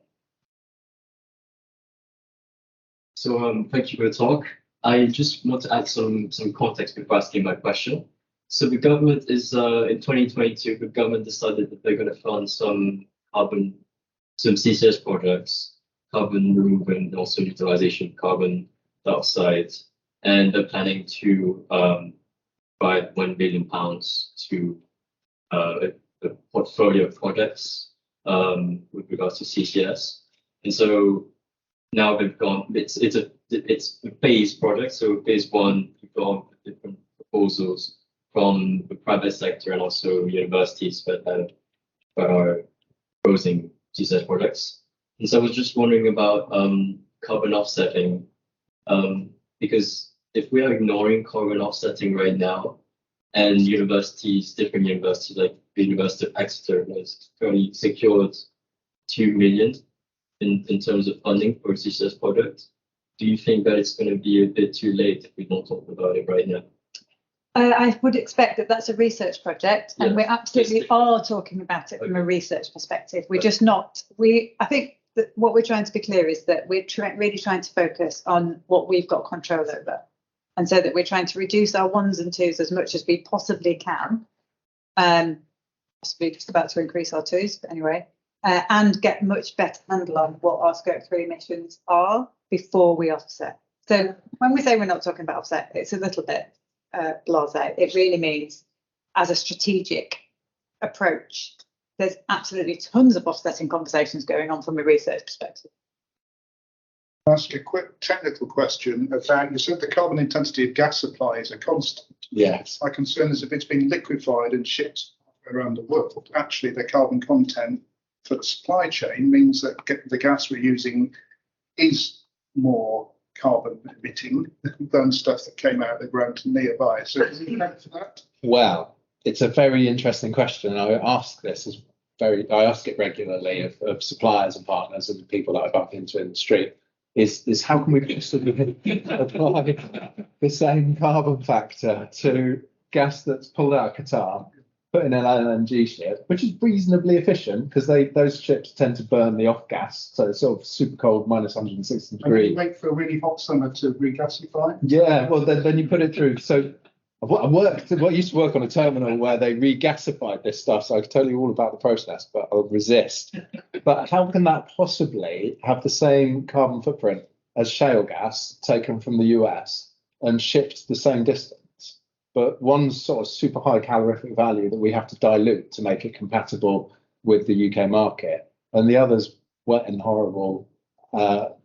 So thank you for the talk. I just want to add some context before asking my question. So the government is in 2022, the government decided that they're going to fund some CCS projects, carbon removal and also utilization of carbon dioxide, and they're planning to provide £1 billion to a portfolio of projects with regards to CCS. And so now they've gone. It's a phase project. So phase one, we've gone with different proposals from the private sector and also universities that are proposing CCS projects. And so I was just wondering about carbon offsetting, because if we are ignoring carbon offsetting right now, and different universities like the University of Exeter has currently secured 2 million in terms of funding for a CCS project, do you think that it's going to be a bit too late if we don't talk about it right now? I would expect that that's a research project, and we absolutely are talking about it from a research perspective. We're just not. I think that what we're trying to be clear is that we're really trying to focus on what we've got control over, and so that we're trying to reduce our ones and twos as much as we possibly can. Possibly just about to increase our twos, but anyway, and get much better handle on what our scope 3 emissions are before we offset. So when we say we're not talking about offset, it's a little bit blasé. It really means as a strategic approach, there's absolutely tons of offsetting conversations going on from a research perspective. Ask a quick technical question about, you said the carbon intensity of gas supply is a constant. Yes. My concern is if it's been liquefied and shipped around the world, actually the carbon content for the supply chain means that the gas we're using is more carbon emitting than stuff that came out of the ground nearby. So is it correct for that? Well, it's a very interesting question. I ask it regularly of suppliers and partners and people that I bump into in the street. Is how can we possibly apply the same carbon factor to gas that's pulled out of Qatar, put in an LNG ship, which is reasonably efficient because those ships tend to burn the off gas, so it's sort of super cold, minus 160 And degrees. you wait for a really hot summer to regasify? Yeah, well then you put it through. So I used to work on a terminal where they regasified this stuff, so I could tell you all about the process, but I'll resist. But how can that possibly have the same carbon footprint as shale gas taken from the US and shipped the same distance? But one's sort of super high calorific value that we have to dilute to make it compatible with the UK market, and the other's wet and horrible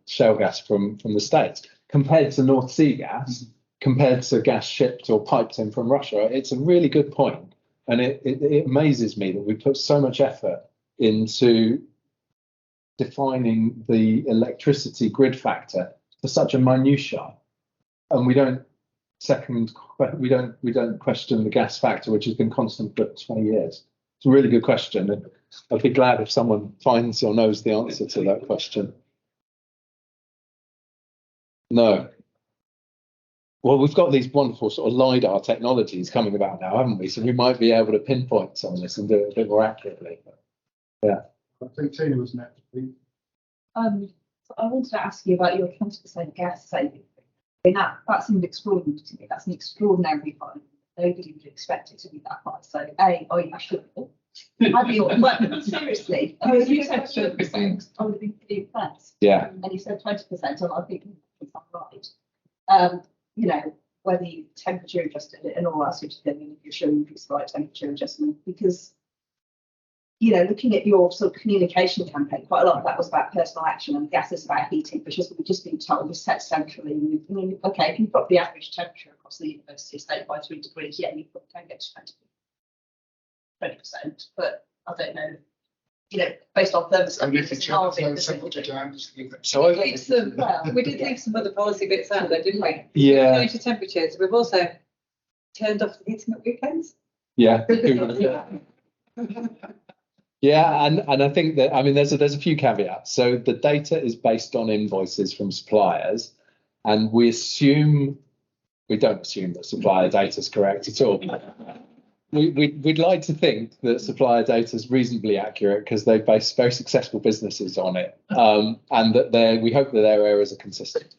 shale gas from the States compared to North Sea gas. Compared to gas shipped or piped in from Russia. It's a really good point. And it amazes me that we put so much effort into defining the electricity grid factor for such a minutiae. And we don't question the gas factor, which has been constant for 20 years. It's a really good question. And I'd be glad if someone finds or knows the answer to that question. No. Well, we've got these wonderful sort of LiDAR technologies coming about now, haven't we? So we might be able to pinpoint some of this and do it a bit more accurately. Yeah. I think Tina was next. So I wanted to ask you about your 20% gas saving. I mean, that seemed extraordinary to me. That's an extraordinary fund. Nobody would expect it to be that high. So, are you sure? Have you? Well, seriously. I mean, you said 30%. I would have been pretty impressed. Yeah. And you said 20%, and I think that's right. You know, whether you temperature adjusted it and all that sort of thing, and if you're showing it's the right temperature adjustment, because, you know, looking at your sort of communication campaign, quite a lot of that was about personal action, and gas is about heating, which is we've just been told is set centrally. I mean, okay, if you've got the average temperature across the university estate by 3 degrees, yeah, you can get to 20%, but I don't know. You know, based on thermostat. We did leave some other policy bits out there, didn't we? Yeah. Going to temperatures. We've also turned off the heating at weekends. Yeah. Yeah, and I think that, I mean, there's a few caveats. So the data is based on invoices from suppliers, and we don't assume that supplier data is correct at all. We'd like to think that supplier data is reasonably accurate because they base very successful businesses on it, and that we hope that their errors are consistent.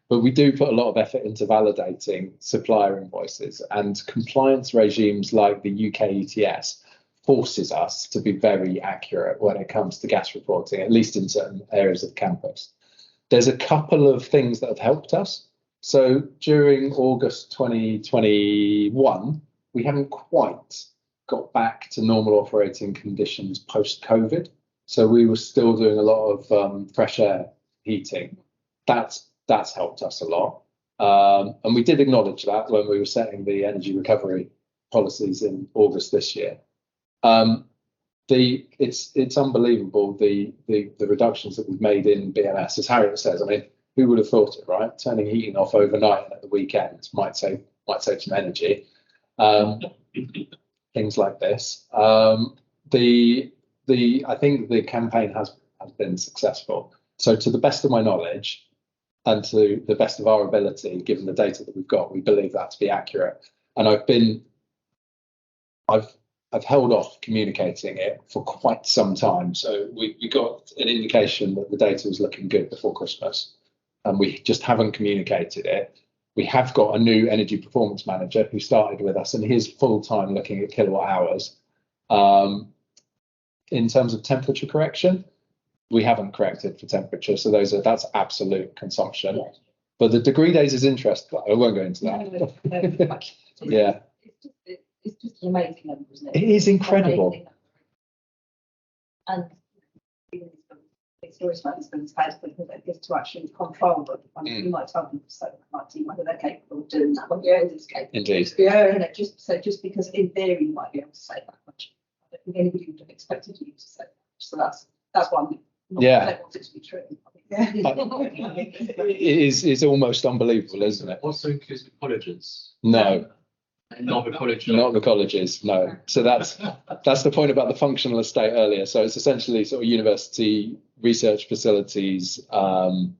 But we do put a lot of effort into validating supplier invoices, and compliance regimes like the UK ETS forces us to be very accurate when it comes to gas reporting, at least in certain areas of campus. There's a couple of things that have helped us. So during August 2021, we haven't quite got back to normal operating conditions post-COVID. So we were still doing a lot of fresh air heating. That's helped us a lot. And we did acknowledge that when we were setting the energy recovery policies in August this year. It's unbelievable the reductions that we've made in BMS, as Harriet says. I mean, who would have thought it, right? Turning heating off overnight and at the weekend might save some energy. Things like this. I think the campaign has been successful. So to the best of my knowledge and to the best of our ability, given the data that we've got, we believe that to be accurate. And I've held off communicating it for quite some time. So we got an indication that the data was looking good before Christmas, and we just haven't communicated it. We have got a new energy performance manager who started with us, and he's full-time looking at kilowatt hours. In terms of temperature correction, we haven't corrected for temperature, so that's absolute consumption. Yeah. But the degree days is interesting. I won't go into that. Yeah. It's just an amazing number, isn't it? It is incredible. And it's always like it's bad because it gives to actually control them. I mean, you might tell them so much whether they're capable of doing that. Well, yeah, it's capable. Indeed. Yeah, and just because in theory you might be able to say that much. I don't think anybody would have expected you to say that. So that's one. Yeah. I don't want it to be true. Yeah. It's almost unbelievable, isn't it? Also includes the colleges. No. Not the college. Not the colleges, no. So that's the point about the functional estate earlier. So it's essentially sort of university research facilities. Can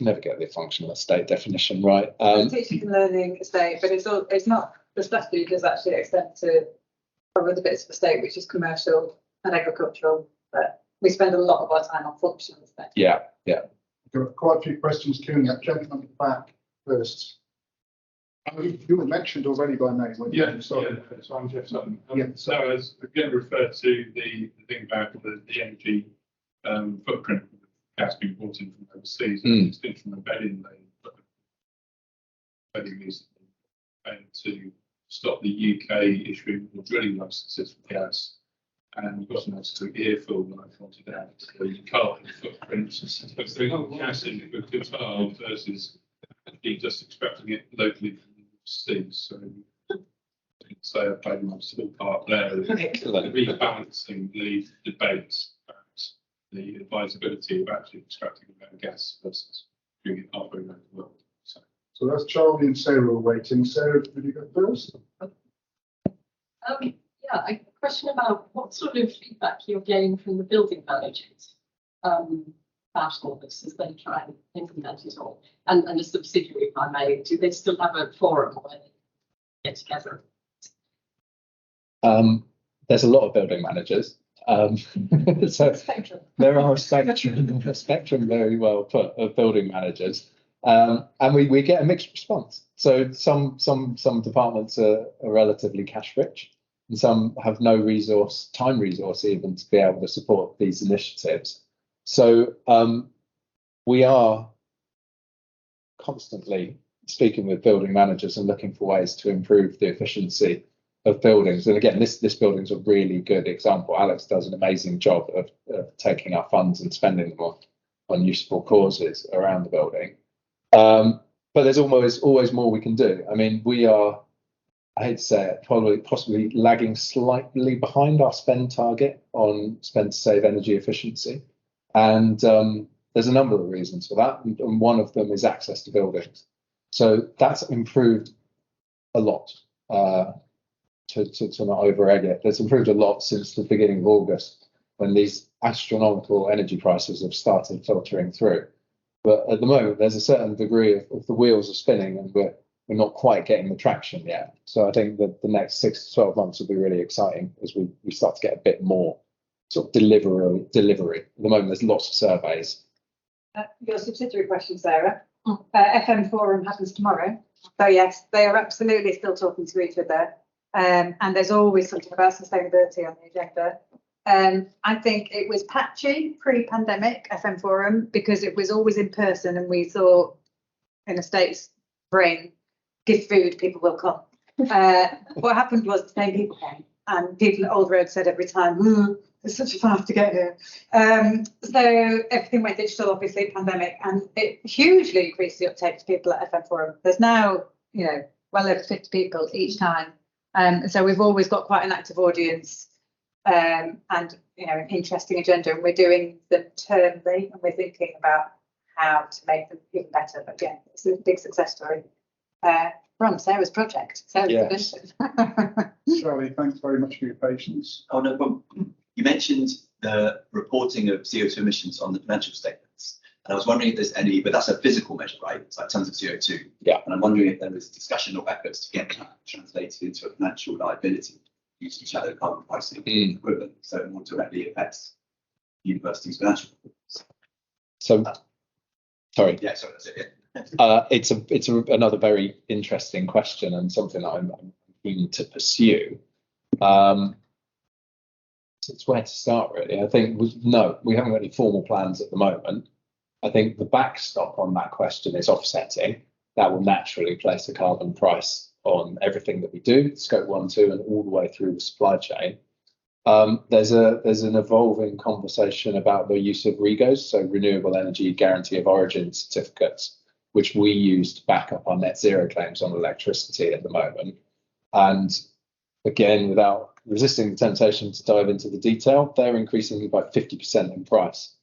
never get the functional estate definition right. Teaching and learning estate, but it's not the strategy does actually extend to cover the bits of estate which is commercial and agricultural. But we spend a lot of our time on functional estate. Yeah. There are quite a few questions queuing up. Gentleman at the back first. You were mentioned already by name, weren't you? Yeah, so I'm Jeff Sutton. Yeah. So as again referred to the thing about the energy footprint of gas being brought in from overseas, and it's been from rebellion recently to stop the UK issuing more drilling licenses for gas. And we've got an absolute earful when I pointed out the carbon footprint of the gas in Qatar versus just extracting it locally from overseas. So say I played my small part there, rebalancing the debate about the advisability of actually extracting American gas versus doing it halfway around the world. So that's Charlie and Sarah are waiting. Sarah, did you go first? Yeah, a question about what sort of feedback you're getting from the building managers about all this as they try and implement it all. And a subsidiary, if I may, do they still have a forum where they get together? There's a lot of building managers. So there are a spectrum very well put of building managers. And we get a mixed response. So some departments are relatively cash rich, and some have no time resource even to be able to support these initiatives. So we are constantly speaking with building managers and looking for ways to improve the efficiency of buildings. And again, this building's a really good example. Alex does an amazing job of taking our funds and spending them on useful causes around the building. But there's always more we can do. I mean, we are, I hate to say it, possibly lagging slightly behind our spend target on spend to save energy efficiency. And there's a number of reasons for that. And one of them is access to buildings. So that's improved a lot, to not over-egg it. That's improved a lot since the beginning of August, when these astronomical energy prices have started filtering through. But at the moment, there's a certain degree of the wheels are spinning, and we're not quite getting the traction yet. So I think that the next 6 to 12 months will be really exciting as we start to get a bit more sort of delivery. At the moment, there's lots of surveys. Your subsidiary question, Sarah. FM Forum happens tomorrow. So yes, they are absolutely still talking to each other. And there's always something about sustainability on the agenda. I think it was patchy pre-pandemic FM Forum because it was always in person, and we thought in a state's brain, give food, people will come. What happened was the same people came, and people at Old Road said every time, it's such a faff to get here. So everything went digital, obviously, pandemic, and it hugely increased the uptake to people at FM Forum. There's now, well over 50 people each time. So we've always got quite an active audience. And an interesting agenda, and we're doing them termly, and we're thinking about how to make them even better. But yeah, it's a big success story from Sarah's project. Yes. Charlie, thanks very much for your patience. Oh, no problem. You mentioned the reporting of CO2 emissions on the financial statements, and I was wondering if there's any, but that's a physical measure, right? It's like tons of CO2. Yeah. And I'm wondering if there was discussion or efforts to get that translated into a financial liability using shadow carbon pricing equivalent, so it more directly affects universities' financial performance. So, sorry. Yeah, sorry, that's it. Yeah. It's another very interesting question, and something that I'm keen to pursue. It's where to start, really. I think we haven't got any formal plans at the moment. I think the backstop on that question is offsetting. That will naturally place a carbon price on everything that we do, scope 1, 2, and all the way through the supply chain. There's an evolving conversation about the use of REGOs, so renewable energy guarantee of origin certificates, which we use to back up our net zero claims on electricity at the moment. And again, without resisting the temptation to dive into the detail, they're increasing by 50% in price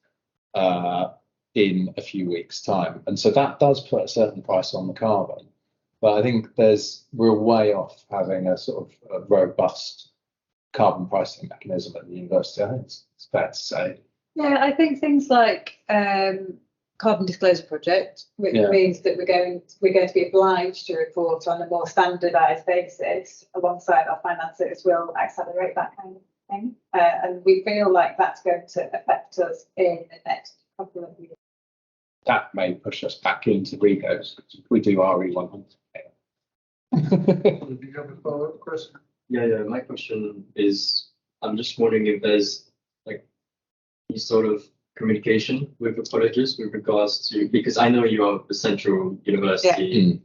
in a few weeks' time. And so that does put a certain price on the carbon. But I think we're way off having a sort of a robust carbon pricing mechanism at the university. I think it's fair to say. Yeah, I think things like carbon disclosure project, which means that we're going to be obliged to report on a more standardised basis alongside our financiers, will accelerate that kind of thing. And we feel like that's going to affect us in the next couple of years. That may push us back into REGOs if we do RE100. Do you have a follow-up question? Yeah. My question is, I'm just wondering if there's like any sort of communication with the colleges with regards to, because I know you are the central university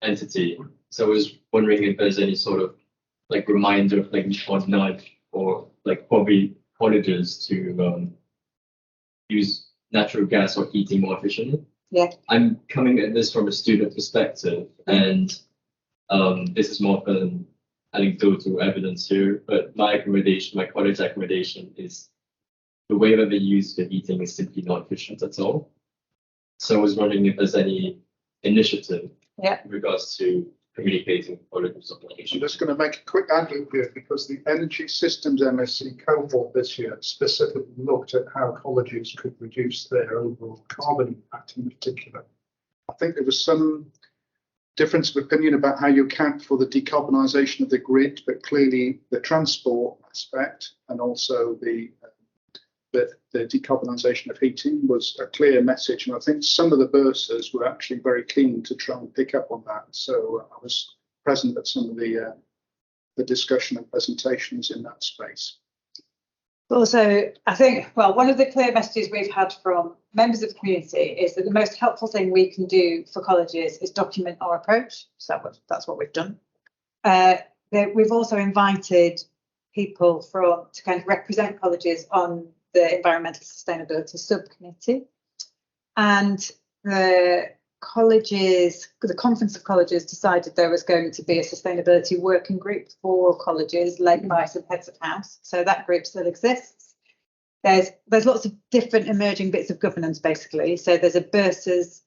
entity. So I was wondering if there's any sort of like reminder, like or nudge, or like probably colleges to use natural gas or heating more efficiently. Yeah. I'm coming at this from a student perspective, and this is more of an anecdotal evidence here, but my college accommodation is the way that they use the heating is simply not efficient at all. So I was wondering if there's any initiative in regards to communicating with colleges on that issue. I'm just going to make a quick ad-lib here, because the Energy Systems MSc cohort this year specifically looked at how colleges could reduce their overall carbon impact in particular. I think there was some difference of opinion about how you account for the decarbonisation of the grid, but clearly the transport aspect and also the decarbonisation of heating was a clear message, and I think some of the bursars were actually very keen to try and pick up on that. So I was present at some of the discussion and presentations in that space. Also, I think, well, one of the clear messages we've had from members of the community is that the most helpful thing we can do for colleges is document our approach. So that's what we've done. We've also invited people to kind of represent colleges on the environmental sustainability subcommittee, and the conference of colleges decided there was going to be a sustainability working group for colleges led by some heads of house. So that group still exists. There's lots of different emerging bits of governance, basically. So there's a bursars,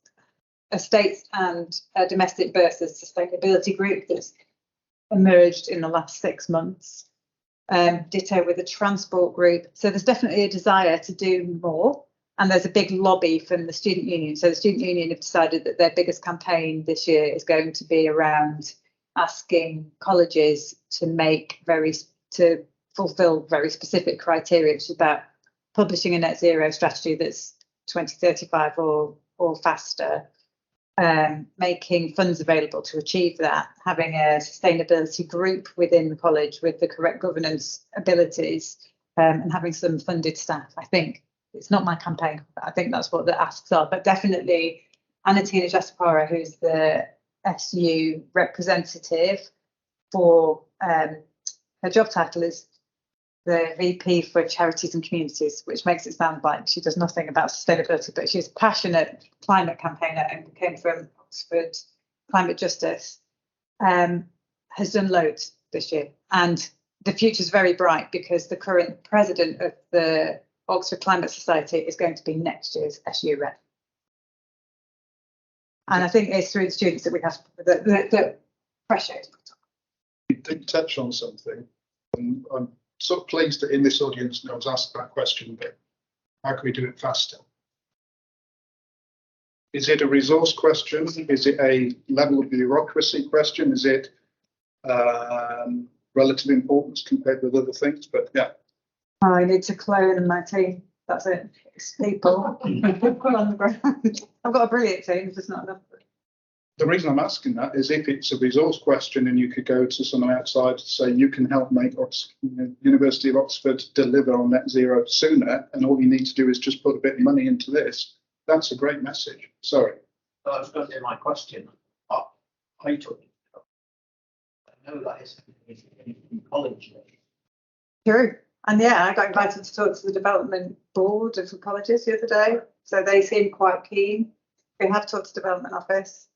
a state and a domestic bursars sustainability group that's emerged in the last 6 months. Ditto with the transport group. So there's definitely a desire to do more, and there's a big lobby from the student union. So the student union have decided that their biggest campaign this year is going to be around asking colleges to fulfil very specific criteria, which is about publishing a net zero strategy that's 2035 or faster, making funds available to achieve that, having a sustainability group within the college with the correct governance abilities, and having some funded staff. I think it's not my campaign, but I think that's what the asks are. But definitely Anatina Jasapara, who's the SU representative for her job title is the VP for Charities and Communities, which makes it sound like she does nothing about sustainability, but she's a passionate climate campaigner and came from Oxford Climate Justice, has done loads this year. And the future's very bright because the current president of the Oxford Climate Society is going to be next year's SU rep. And I think it's through the students that we have the pressure. You did touch on something, and I'm sort of pleased that in this audience I was asked that question, but how can we do it faster? Is it a resource question? Is it a level of bureaucracy question? Is it relative importance compared with other things? But yeah. I need to clone my team. That's it. It's people. Put on the ground. I've got a brilliant team, there's not enough. The reason I'm asking that is if it's a resource question and you could go to someone outside to say you can help make University of Oxford deliver on net zero sooner, and all you need to do is just put a bit of money into this, that's a great message. Sorry. I was going to say my question. I took it. I know that is in college. True. And yeah, I got invited to talk to the development board of colleges the other day. So they seem quite keen. We have talked to the development office.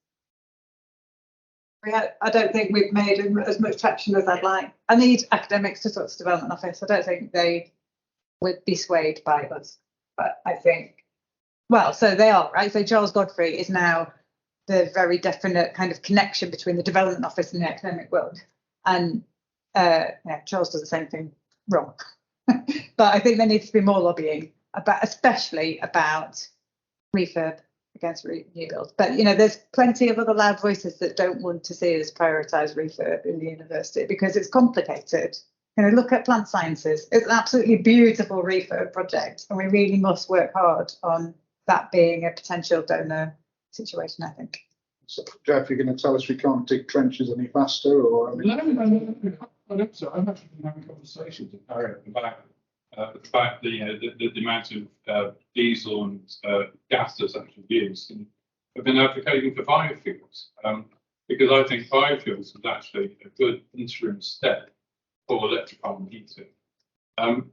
I don't think we've made as much traction as I'd like. I need academics to talk to the development office. I don't think they would be swayed by us. But I think, well, so they are, right? So Charles Godfrey is now the very definite kind of connection between the development office and the academic world. And yeah, Charles does the same thing wrong. But I think there needs to be more lobbying about, especially about refurb against new build. But you know, there's plenty of other loud voices that don't want to see us prioritise refurb in the university because it's complicated. You know, look at plant sciences. It's an absolutely beautiful refurb project, and we really must work hard on that being a potential donor situation, I think. So, Jeff, you're going to tell us we can't dig trenches any faster, or? I mean... No, I don't so. I've actually been having conversations with Harriet about the fact that the amount of diesel and gas that's actually used, and I've been advocating for biofuels because I think biofuels is actually a good interim step for electric arc heating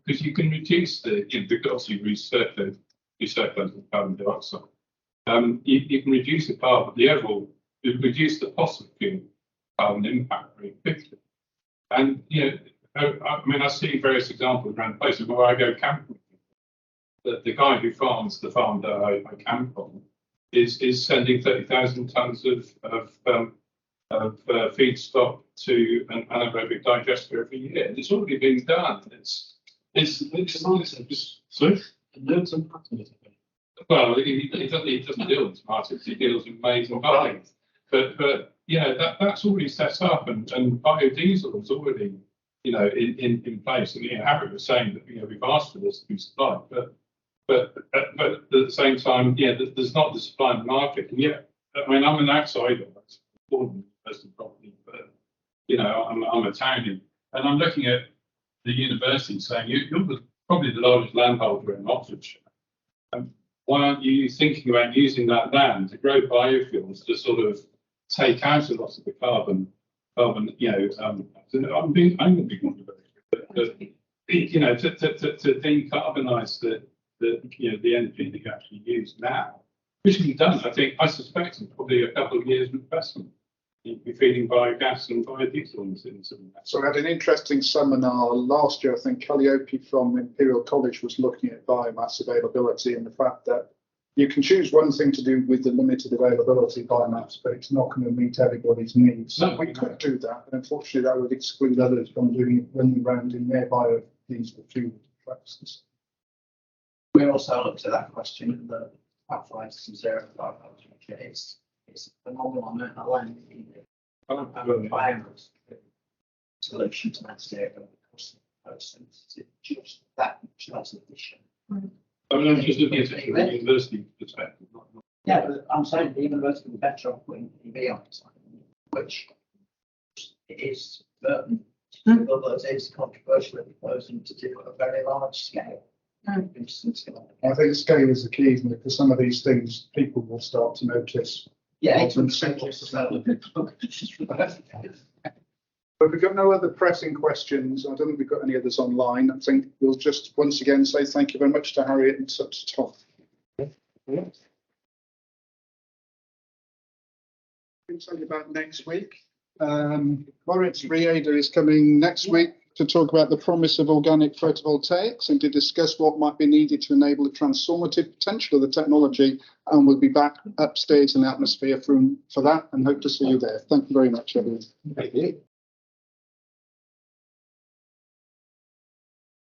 because you can reduce because you recirculate the carbon dioxide. You can reduce the carbon, reduce the fossil fuel carbon impact very quickly. And I mean, I see various examples around the places where I go camping. The guy who farms the farm that I camp on is sending 30,000 tons of feedstock to an anaerobic digester every year. And it's already being done. It's sorry? Well, he doesn't deal in tomatoes. He deals in maize and barley. But yeah, that's already set up, and biodiesel is already in place. And Harriet was saying that we've asked for this to be supplied, but at the same time, there's not the supply in the market. And yet, I mean, I'm an outsider. That's important property, but I'm a townie, and I'm looking at the university saying you're probably the largest landholder in Oxfordshire. Why aren't you thinking about using that land to grow biofuels to sort of take out a lot of the carbon? I'm going to be controversial, but to decarbonise the energy that you actually use now, which can be done. I suspect in probably a couple of years of investment. You'd be feeding biogas and biodiesel into that. So I had an interesting seminar last year. I think Calliope from Imperial College was looking at biomass availability and the fact that you can choose one thing to do with the limited availability of biomass, but it's not going to meet everybody's needs. So we could do that, but unfortunately that would exclude others from running around in their biodiesel fuel trucks. We also looked at that question in the pathways to zero carbon. It's a phenomenal amount of land biomass solution to that zero cost person. Just that much less efficient. I mean, I'm just looking at it from the university perspective. Yeah, but I'm saying the university would be better off putting EV on it, which is although it is controversially proposing to do at a very large scale. I think scale is the key, isn't it? Because some of these things people will start to notice. Yeah, But we've got no other pressing questions. I don't think we've got any others online. I think we'll just once again say thank you very much to Harriet and to Tom. We'll tell you about next week. Moritz Rieder is coming next week to talk about the promise of organic photovoltaics and to discuss what might be needed to enable the transformative potential of the technology. And we'll be back upstairs in the atmosphere for that and hope to see you there. Thank you very much, everyone. Thank you.